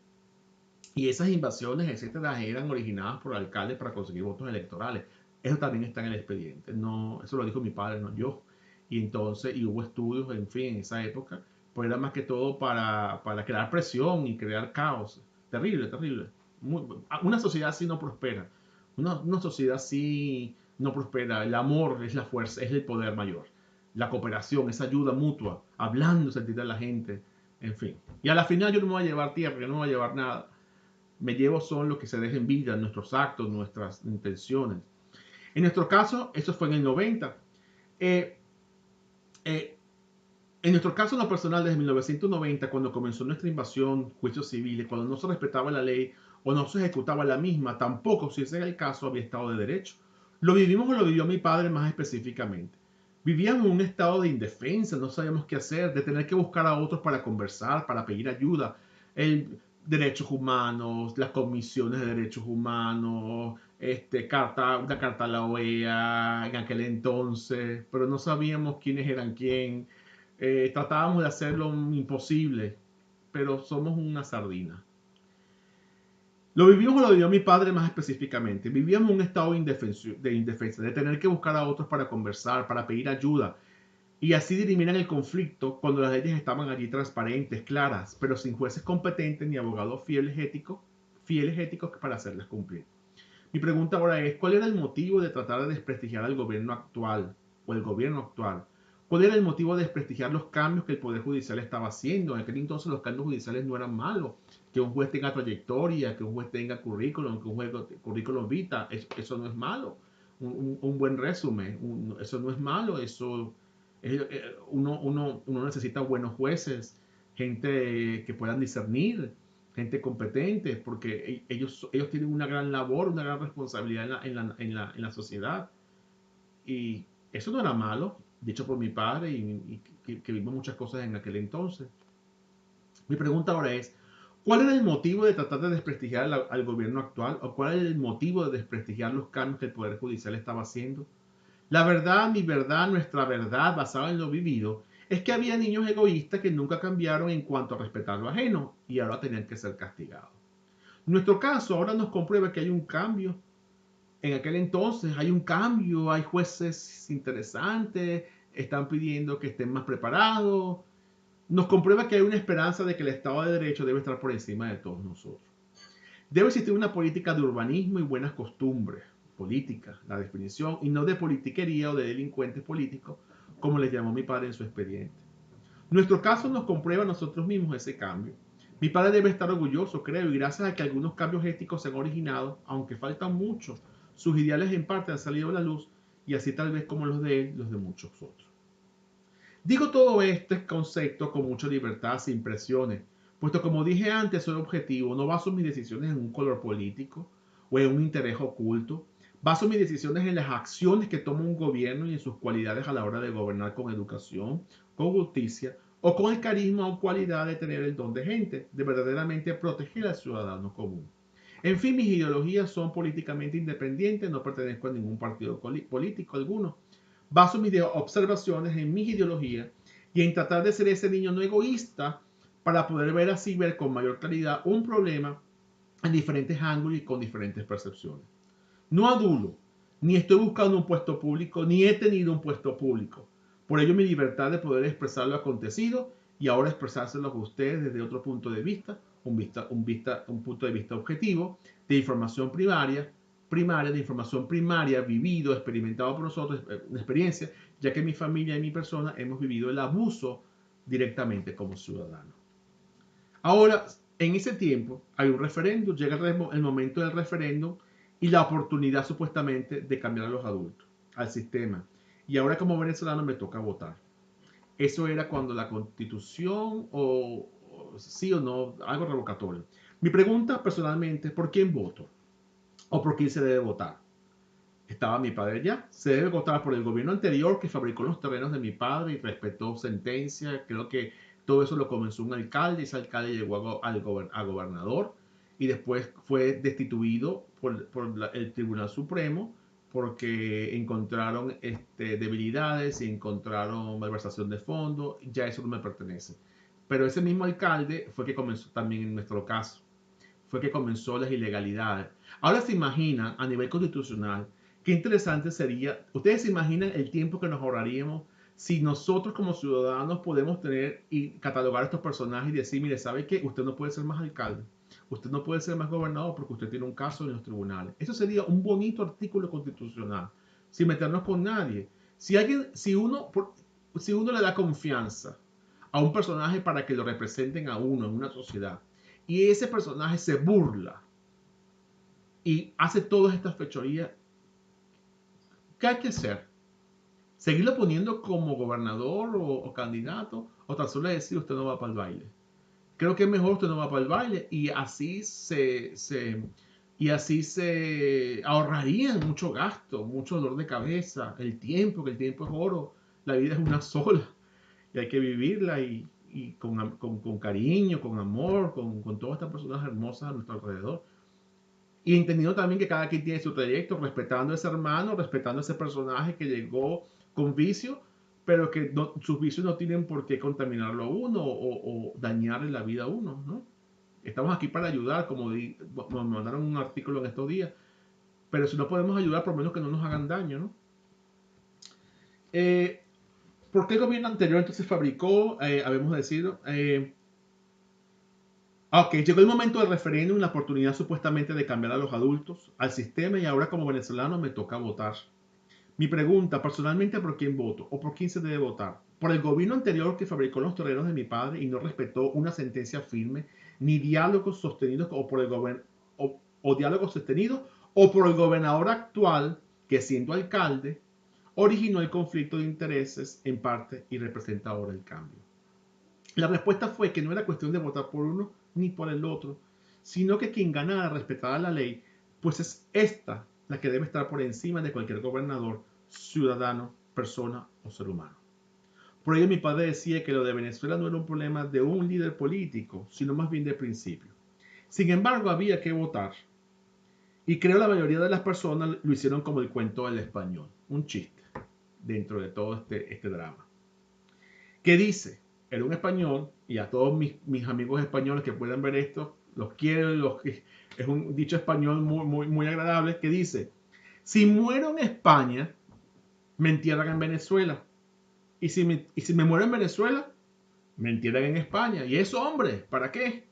Y esas invasiones, etcétera, eran originadas por alcaldes para conseguir votos electorales. Eso también está en el expediente. No, eso lo dijo mi padre, no yo. Y entonces, y hubo estudios, en fin, en esa época, pues era más que todo para crear presión y crear caos. Terrible, terrible. Una sociedad así no prospera. Una sociedad así no prospera. El amor es la fuerza, es el poder mayor. La cooperación, esa ayuda mutua, hablando, sentir a la gente, en fin. Y a la final yo no me voy a llevar tierra, yo no me voy a llevar nada. Me llevo son los que se dejen vida, nuestros actos, nuestras intenciones. En nuestro caso, eso fue en el 90. Eh, eh, en nuestro caso, en lo personal, desde 1990, cuando comenzó nuestra invasión, juicios civiles, cuando no se respetaba la ley o no se ejecutaba la misma, tampoco, si ese era el caso, había Estado de Derecho. Lo vivimos o lo vivió mi padre más específicamente. Vivíamos en un estado de indefensa, no sabíamos qué hacer, de tener que buscar a otros para conversar, para pedir ayuda. El, derechos humanos, las comisiones de derechos humanos, una carta a la OEA en aquel entonces, pero no sabíamos quiénes eran quién. Tratábamos de hacer lo imposible, pero somos una sardina. Lo vivimos o lo vivió mi padre más específicamente. Vivíamos un estado de indefensa, de tener que buscar a otros para conversar, para pedir ayuda. Y así diriminan el conflicto cuando las leyes estaban allí transparentes, claras, pero sin jueces competentes ni abogados fieles éticos para hacerlas cumplir. Mi pregunta ahora es, ¿cuál era el motivo de tratar de desprestigiar al gobierno actual o el gobierno actual? ¿Cuál era el motivo de desprestigiar los cambios que el Poder Judicial estaba haciendo? En aquel entonces los cambios judiciales no eran malos. Que un juez tenga trayectoria, que un juez tenga currículum, que un juez currículum vita, eso no es malo. Un buen resumen, eso no es malo. Uno necesita buenos jueces, gente que puedan discernir, gente competente, porque ellos tienen una gran labor, una gran responsabilidad en la sociedad. Y eso no era malo, dicho por mi padre y que vimos muchas cosas en aquel entonces. Mi pregunta ahora es, ¿cuál era el motivo de tratar de desprestigiar al gobierno actual? ¿O cuál era el motivo de desprestigiar los cambios que el Poder Judicial estaba haciendo? La verdad, mi verdad, nuestra verdad, basada en lo vivido, es que había niños egoístas que nunca cambiaron en cuanto a respetar lo ajeno y ahora tenían que ser castigados. Nuestro caso ahora nos comprueba que hay un cambio. En aquel entonces hay un cambio, hay jueces interesantes, están pidiendo que estén más preparados. Nos comprueba que hay una esperanza de que el Estado de Derecho debe estar por encima de todos nosotros. Debe existir una política de urbanismo y buenas costumbres. Política, la definición, y no de politiquería o de delincuentes políticos, como le llamó mi padre en su expediente. Nuestro caso nos comprueba a nosotros mismos ese cambio. Mi padre debe estar orgulloso, creo, y gracias a que algunos cambios éticos se han originado, aunque faltan mucho, sus ideales en parte han salido a la luz, y así tal vez como los de él, los de muchos otros. Digo todo este concepto con mucha libertad, sin presiones, puesto como dije antes, soy objetivo, no baso mis decisiones en un color político o en un interés oculto, baso mis decisiones en las acciones que toma un gobierno y en sus cualidades a la hora de gobernar con educación, con justicia o con el carisma o cualidad de tener el don de gente, de verdaderamente proteger al ciudadano común. En fin, mis ideologías son políticamente independientes, no pertenezco a ningún partido político alguno. Baso mis observaciones en mis ideologías y en tratar de ser ese niño no egoísta para poder ver con mayor claridad un problema en diferentes ángulos y con diferentes percepciones. No adulo, ni estoy buscando un puesto público, ni he tenido un puesto público. Por ello mi libertad de poder expresar lo acontecido y ahora expresárselo a ustedes desde otro punto de vista, un punto de vista objetivo, de información de información primaria, vivido, experimentado por nosotros, una experiencia, ya que mi familia y mi persona hemos vivido el abuso directamente como ciudadanos. Ahora, en ese tiempo, hay un referéndum, llega el momento del referéndum y la oportunidad supuestamente de cambiar a los adultos, al sistema. Y ahora como venezolano me toca votar. Eso era cuando la constitución o sí o no, algo revocatorio. Mi pregunta personalmente es ¿por quién voto? ¿O por quién se debe votar? Estaba mi padre ya. Se debe votar por el gobierno anterior que fabricó los terrenos de mi padre y respetó sentencia. Creo que todo eso lo comenzó un alcalde. Ese alcalde llegó a gobernador y después fue destituido por el Tribunal Supremo porque encontraron debilidades y encontraron malversación de fondos. Ya eso no me pertenece. Pero ese mismo alcalde fue que comenzó también en nuestro caso. Fue que comenzó las ilegalidades. Ahora se imaginan a nivel constitucional qué interesante sería. Ustedes se imaginan el tiempo que nos ahorraríamos si nosotros como ciudadanos podemos tener y catalogar a estos personajes y decir, mire, ¿sabe qué? Usted no puede ser más alcalde. Usted no puede ser más gobernador porque usted tiene un caso en los tribunales. Eso sería un bonito artículo constitucional, sin meternos con nadie. Si uno le da confianza a un personaje para que lo representen a uno en una sociedad y ese personaje se burla y hace todas estas fechorías, ¿qué hay que hacer? ¿Seguirlo poniendo como gobernador o candidato? ¿O tan solo decir usted no va para el baile? Creo que es mejor usted no va para el baile y así se ahorrarían mucho gasto, mucho dolor de cabeza, el tiempo, que el tiempo es oro, la vida es una sola y hay que vivirla y con cariño, con amor, con todas estas personas hermosas a nuestro alrededor. Y entendiendo también que cada quien tiene su trayecto, respetando a ese hermano, respetando a ese personaje que llegó con vicio, pero que sus vicios no tienen por qué contaminarlo a uno o dañarle la vida a uno, ¿no? Estamos aquí para ayudar, como nos mandaron un artículo en estos días, pero si no podemos ayudar, por lo menos que no nos hagan daño, ¿no? ¿Por qué el gobierno anterior entonces fabricó, habemos decidido, ok, llegó el momento del referéndum, la oportunidad supuestamente de cambiar a los adultos, al sistema y ahora como venezolano me toca votar. Mi pregunta, personalmente, ¿por quién voto? ¿O por quién se debe votar? ¿Por el gobierno anterior que fabricó los terrenos de mi padre y no respetó una sentencia firme, ni diálogos sostenidos, o por el o diálogos sostenidos, o por el gobernador actual que siendo alcalde originó el conflicto de intereses en parte y representa ahora el cambio? La respuesta fue que no era cuestión de votar por uno ni por el otro, sino que quien ganara respetara la ley, pues es esta la que debe estar por encima de cualquier gobernador, ciudadano, persona o ser humano. Por ello mi padre decía que lo de Venezuela no era un problema de un líder político, sino más bien de principio. Sin embargo, había que votar. Y creo la mayoría de las personas lo hicieron como el cuento del español, un chiste dentro de todo este drama. ¿Qué dice? Era un español, y a todos mis amigos españoles que puedan ver esto, los quiero, es un dicho español muy agradable que dice, si muero en España, me entierran en Venezuela. Y si me muero en Venezuela, me entierran en España. ¿Y eso, hombre? ¿Para qué?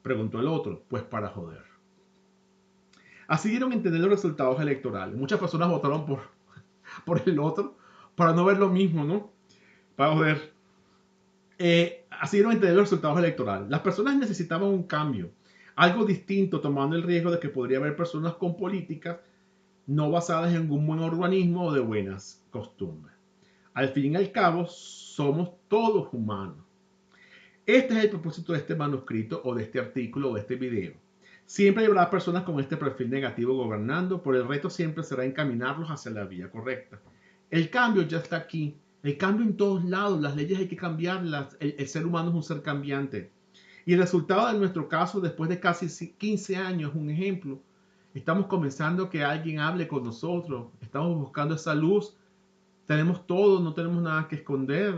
Preguntó el otro. Pues para joder. Así dieron a entender los resultados electorales. Muchas personas votaron por el otro para no ver lo mismo, ¿no? Para joder. Así dieron a entender los resultados electorales. Las personas necesitaban un cambio, algo distinto, tomando el riesgo de que podría haber personas con políticas no basadas en un buen urbanismo o de buenas costumbres. Al fin y al cabo, somos todos humanos. Este es el propósito de este manuscrito o de este artículo o de este video. Siempre habrá personas con este perfil negativo gobernando, pero el reto siempre será encaminarlos hacia la vía correcta. El cambio ya está aquí. El cambio en todos lados. Las leyes hay que cambiarlas. El ser humano es un ser cambiante. Y el resultado de nuestro caso, después de casi 15 años, un ejemplo, estamos comenzando que alguien hable con nosotros. Estamos buscando esa luz. Tenemos todo, no tenemos nada que esconder.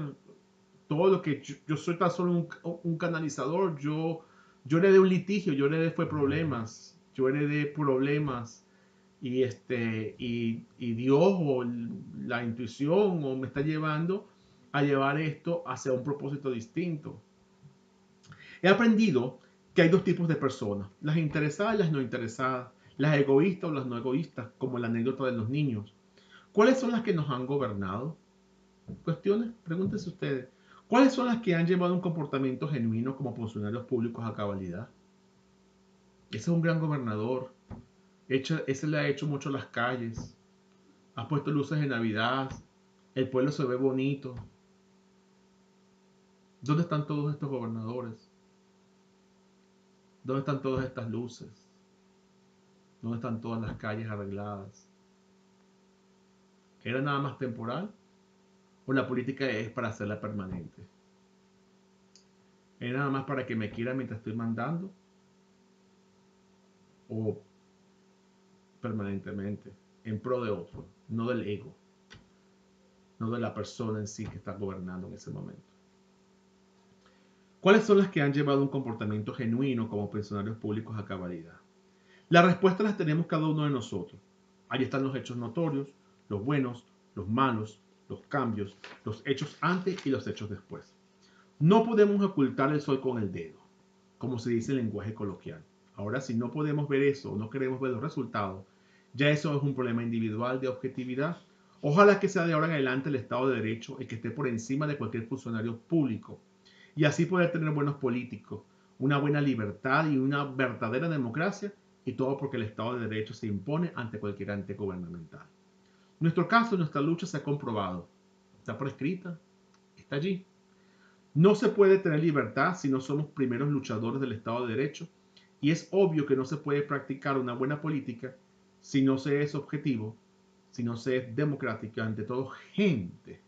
Todo lo que yo soy tan solo un canalizador. Yo heredé un litigio, yo heredé problemas. Yo heredé problemas. Y Dios o la intuición o me está llevando a llevar esto hacia un propósito distinto. He aprendido que hay dos tipos de personas, las interesadas y las no interesadas, las egoístas o las no egoístas, como la anécdota de los niños. ¿Cuáles son las que nos han gobernado? Cuestiones, pregúntense ustedes. ¿Cuáles son las que han llevado un comportamiento genuino como funcionarios públicos a cabalidad? Ese es un gran gobernador. Ese le ha hecho mucho las calles. Ha puesto luces de Navidad. El pueblo se ve bonito. ¿Dónde están todos estos gobernadores? ¿Dónde están todas estas luces? ¿Dónde están todas las calles arregladas? ¿Era nada más temporal? ¿O la política es para hacerla permanente? ¿Era nada más para que me quieran mientras estoy mandando? ¿O permanentemente? En pro de otro, no del ego, no de la persona en sí que está gobernando en ese momento. ¿Cuáles son las que han llevado un comportamiento genuino como funcionarios públicos a cabalidad? La respuesta las tenemos cada uno de nosotros. Ahí están los hechos notorios, los buenos, los malos, los cambios, los hechos antes y los hechos después. No podemos ocultar el sol con el dedo, como se dice en lenguaje coloquial. Ahora, si no podemos ver eso o no queremos ver los resultados, ya eso es un problema individual de objetividad. Ojalá que sea de ahora en adelante el Estado de Derecho el que esté por encima de cualquier funcionario público y así poder tener buenos políticos, una buena libertad y una verdadera democracia, y todo porque el Estado de Derecho se impone ante cualquier ente gubernamental. Nuestro caso, nuestra lucha se ha comprobado, está prescrita, está allí. No se puede tener libertad si no somos primeros luchadores del Estado de Derecho, y es obvio que no se puede practicar una buena política si no se es objetivo, si no se es democrático, ante todo gente,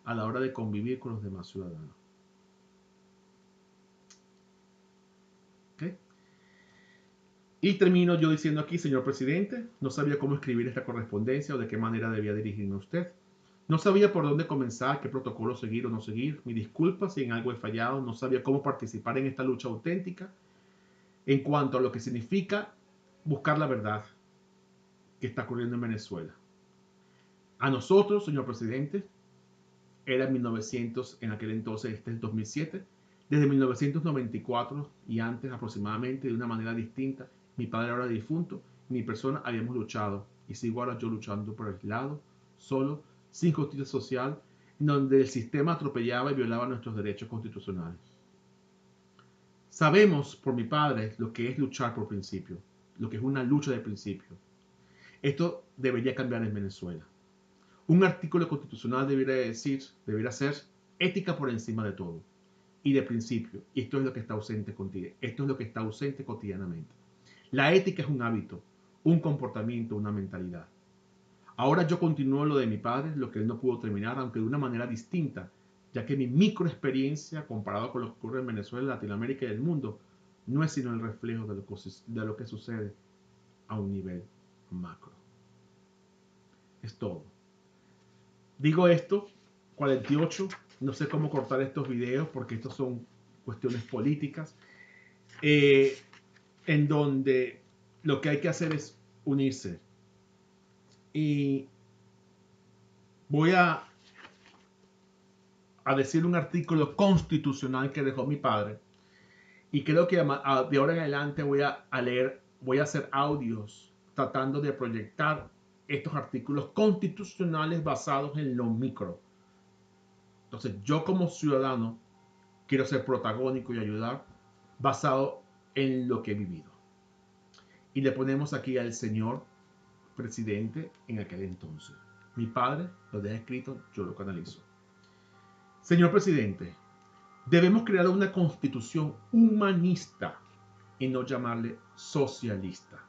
a la hora de convivir con los demás ciudadanos. ¿Okay? Y termino yo diciendo aquí, señor presidente, no sabía cómo escribir esta correspondencia o de qué manera debía dirigirme a usted. No sabía por dónde comenzar, qué protocolo seguir o no seguir. Mi disculpa si en algo he fallado. No sabía cómo participar en esta lucha auténtica en cuanto a lo que significa buscar la verdad que está ocurriendo en Venezuela. A nosotros, señor presidente, era 1900, en aquel entonces, este es el 2007, desde 1994 y antes aproximadamente, de una manera distinta, mi padre ahora difunto, mi persona habíamos luchado, y sigo ahora yo luchando por aislado, solo, sin justicia social, donde el sistema atropellaba y violaba nuestros derechos constitucionales. Sabemos por mi padre lo que es luchar por principio, lo que es una lucha de principio. Esto debería cambiar en Venezuela. Un artículo constitucional debería ser ética por encima de todo y de principio. Y esto es lo que está ausente contigo. Esto es lo que está ausente cotidianamente. La ética es un hábito, un comportamiento, una mentalidad. Ahora yo continúo lo de mi padre, lo que él no pudo terminar, aunque de una manera distinta, ya que mi microexperiencia, comparado con lo que ocurre en Venezuela, Latinoamérica y el mundo, no es sino el reflejo de lo que sucede a un nivel macro. Es todo. Digo esto, 48, no sé cómo cortar estos videos porque estos son cuestiones políticas. en donde lo que hay que hacer es unirse. Y voy a decir un artículo constitucional que dejó mi padre. Y creo que de ahora en adelante voy a leer, voy a hacer audios tratando de proyectar estos artículos constitucionales basados en lo micro. Entonces, yo como ciudadano quiero ser protagónico y ayudar basado en lo que he vivido. Y le ponemos aquí al señor presidente en aquel entonces. Mi padre lo deja escrito, yo lo canalizo. Señor presidente, debemos crear una constitución humanista y no llamarle socialista.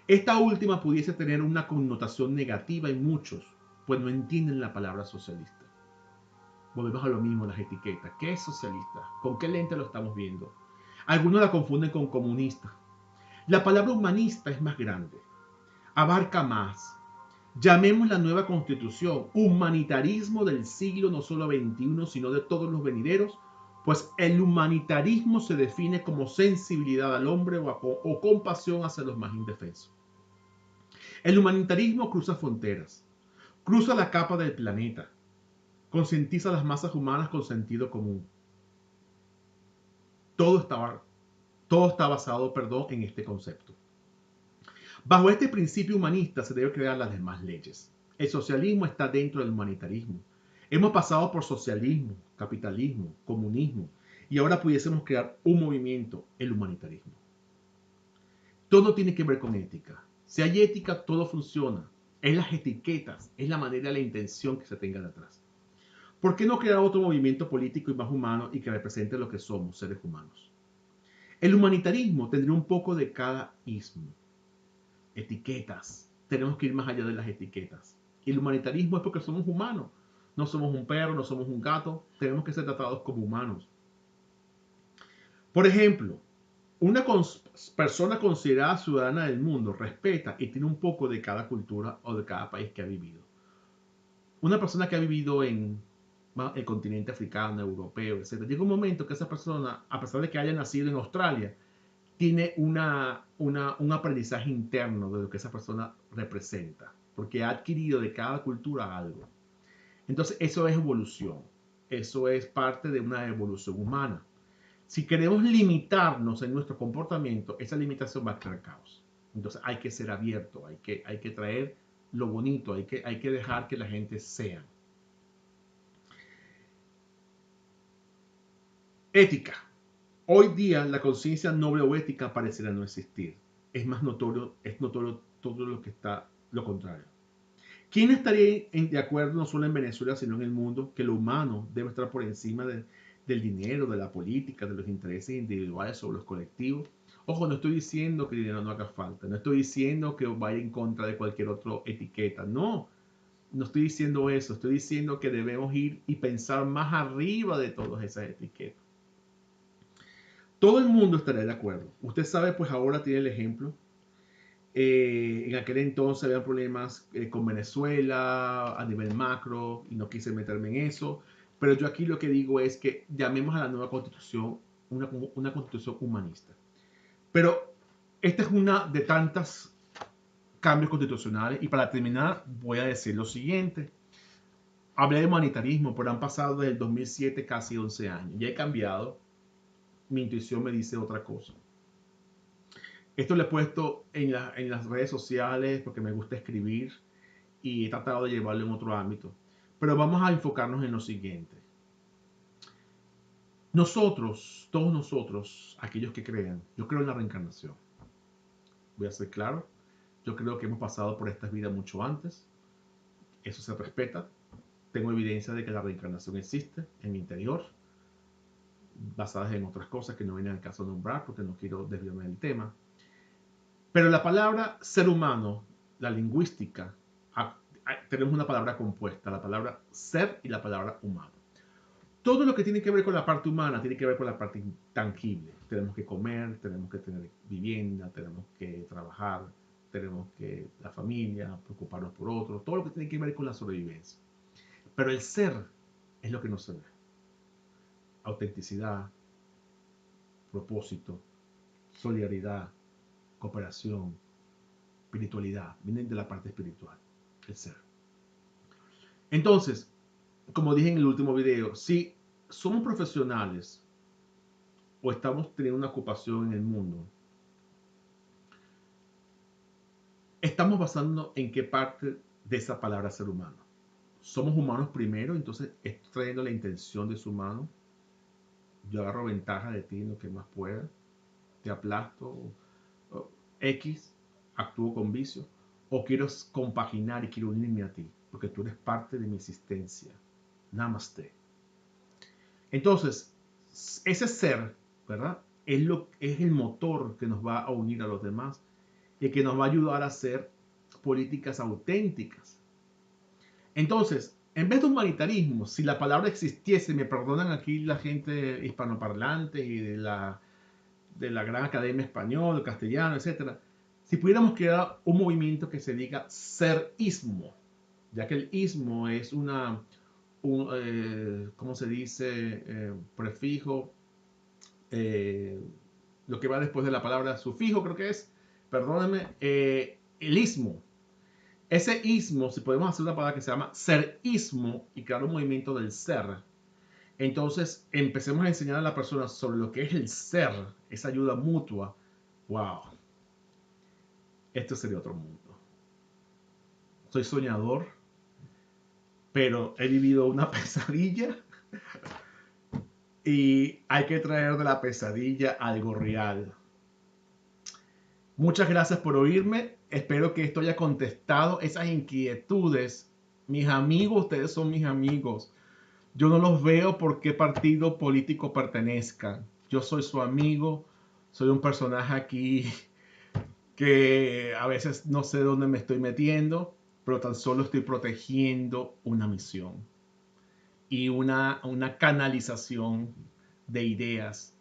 Esta última pudiese tener una connotación negativa en muchos, pues no entienden la palabra socialista. Volvemos a lo mismo, las etiquetas. ¿Qué es socialista? ¿Con qué lente lo estamos viendo? Algunos la confunden con comunista. La palabra humanista es más grande, abarca más. Llamemos la nueva constitución humanitarismo del siglo no solo XXI, sino de todos los venideros, pues el humanitarismo se define como sensibilidad al hombre o compasión hacia los más indefensos. El humanitarismo cruza fronteras, cruza la capa del planeta, concientiza a las masas humanas con sentido común. Todo está basado, en este concepto. Bajo este principio humanista se deben crear las demás leyes. El socialismo está dentro del humanitarismo. Hemos pasado por socialismo, capitalismo, comunismo y ahora pudiésemos crear un movimiento, el humanitarismo. Todo tiene que ver con ética. Si hay ética, todo funciona. Es las etiquetas, es la manera, la intención que se tenga detrás. ¿Por qué no crear otro movimiento político y más humano y que represente lo que somos, seres humanos? El humanitarismo tendría un poco de cada ismo. Etiquetas. Tenemos que ir más allá de las etiquetas. Y el humanitarismo es porque somos humanos. No somos un perro, no somos un gato. Tenemos que ser tratados como humanos. Por ejemplo, una persona considerada ciudadana del mundo respeta y tiene un poco de cada cultura o de cada país que ha vivido. Una persona que ha vivido en el continente africano, europeo, etc. Llega un momento que esa persona, a pesar de que haya nacido en Australia, tiene un aprendizaje interno de lo que esa persona representa, porque ha adquirido de cada cultura algo. Entonces, eso es evolución. Eso es parte de una evolución humana. Si queremos limitarnos en nuestro comportamiento, esa limitación va a crear caos. Entonces, hay que ser abierto, hay que traer lo bonito, hay que dejar que la gente sea. Ética. Hoy día la conciencia noble o ética pareciera no existir. Es notorio todo lo que está lo contrario. ¿Quién estaría de acuerdo no solo en Venezuela, sino en el mundo, que lo humano debe estar por encima del dinero, de la política, de los intereses individuales sobre los colectivos? Ojo, no estoy diciendo que el dinero no haga falta, no estoy diciendo que vaya en contra de cualquier otra etiqueta, no estoy diciendo eso, estoy diciendo que debemos ir y pensar más arriba de todas esas etiquetas. Todo el mundo estaría de acuerdo. Usted sabe, pues ahora tiene el ejemplo. En aquel entonces había problemas con Venezuela a nivel macro y no quise meterme en eso. Pero yo aquí lo que digo es que llamemos a la nueva constitución una constitución humanista. Pero esta es una de tantos cambios constitucionales. Y para terminar voy a decir lo siguiente. Hablé de humanitarismo, pero han pasado desde el 2007 casi 11 años. Ya he cambiado. Mi intuición me dice otra cosa. Esto lo he puesto en las redes sociales porque me gusta escribir y he tratado de llevarlo en otro ámbito. Pero vamos a enfocarnos en lo siguiente. Nosotros, todos nosotros, aquellos que crean, yo creo en la reencarnación. Voy a ser claro. Yo creo que hemos pasado por esta vida mucho antes. Eso se respeta. Tengo evidencia de que la reencarnación existe en mi interior, basadas en otras cosas que no vienen al caso de nombrar porque no quiero desviarme del tema. Pero la palabra ser humano, la lingüística, tenemos una palabra compuesta, la palabra ser y la palabra humano. Todo lo que tiene que ver con la parte humana tiene que ver con la parte intangible. Tenemos que comer, tenemos que tener vivienda, tenemos que trabajar, tenemos que la familia, preocuparnos por otros, todo lo que tiene que ver con la sobrevivencia. Pero el ser es lo que no se ve. Autenticidad, propósito, solidaridad, cooperación, espiritualidad. Vienen de la parte espiritual, el ser. Entonces, como dije en el último video, si somos profesionales o estamos teniendo una ocupación en el mundo, estamos basándonos en qué parte de esa palabra ser humano. Somos humanos primero, entonces estoy trayendo la intención de ser humano. Yo agarro ventaja de ti en lo que más pueda, te aplasto, X, actúo con vicio, o quiero compaginar y quiero unirme a ti, porque tú eres parte de mi existencia. Namaste. Entonces, ese ser, ¿verdad? Es el motor que nos va a unir a los demás y que nos va a ayudar a hacer políticas auténticas. Entonces, en vez de humanitarismo, si la palabra existiese, me perdonan aquí la gente hispanoparlante y de la Gran Academia Española, Castellano, etc. Si pudiéramos crear un movimiento que se diga serismo, ya que el ismo es ¿cómo se dice? Prefijo, lo que va después de la palabra sufijo, creo que es, perdónenme, el ismo. Ese ismo, si podemos hacer una palabra que se llama serismo y crear un movimiento del ser, entonces empecemos a enseñar a la persona sobre lo que es el ser, esa ayuda mutua. ¡Wow! Esto sería otro mundo. Soy soñador, pero he vivido una pesadilla y hay que traer de la pesadilla algo real. Muchas gracias por oírme. Espero que esto haya contestado esas inquietudes. Mis amigos, ustedes son mis amigos. Yo no los veo por qué partido político pertenezcan. Yo soy su amigo. Soy un personaje aquí que a veces no sé dónde me estoy metiendo, pero tan solo estoy protegiendo una misión y una canalización de ideas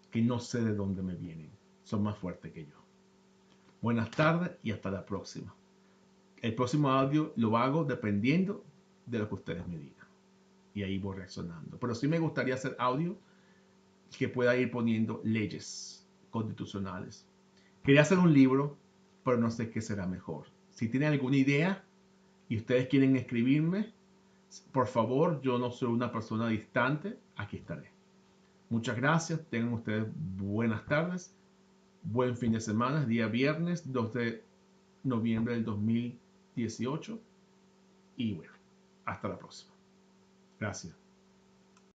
que no sé de dónde me vienen. Son más fuertes que yo. Buenas tardes y hasta la próxima. El próximo audio lo hago dependiendo de lo que ustedes me digan. Y ahí voy reaccionando. Pero sí me gustaría hacer audio que pueda ir poniendo leyes constitucionales. Quería hacer un libro, pero no sé qué será mejor. Si tienen alguna idea y ustedes quieren escribirme, por favor, yo no soy una persona distante, aquí estaré. Muchas gracias, tengan ustedes buenas tardes, buen fin de semana, día viernes 2 de noviembre del 2018 y bueno, hasta la próxima. Gracias.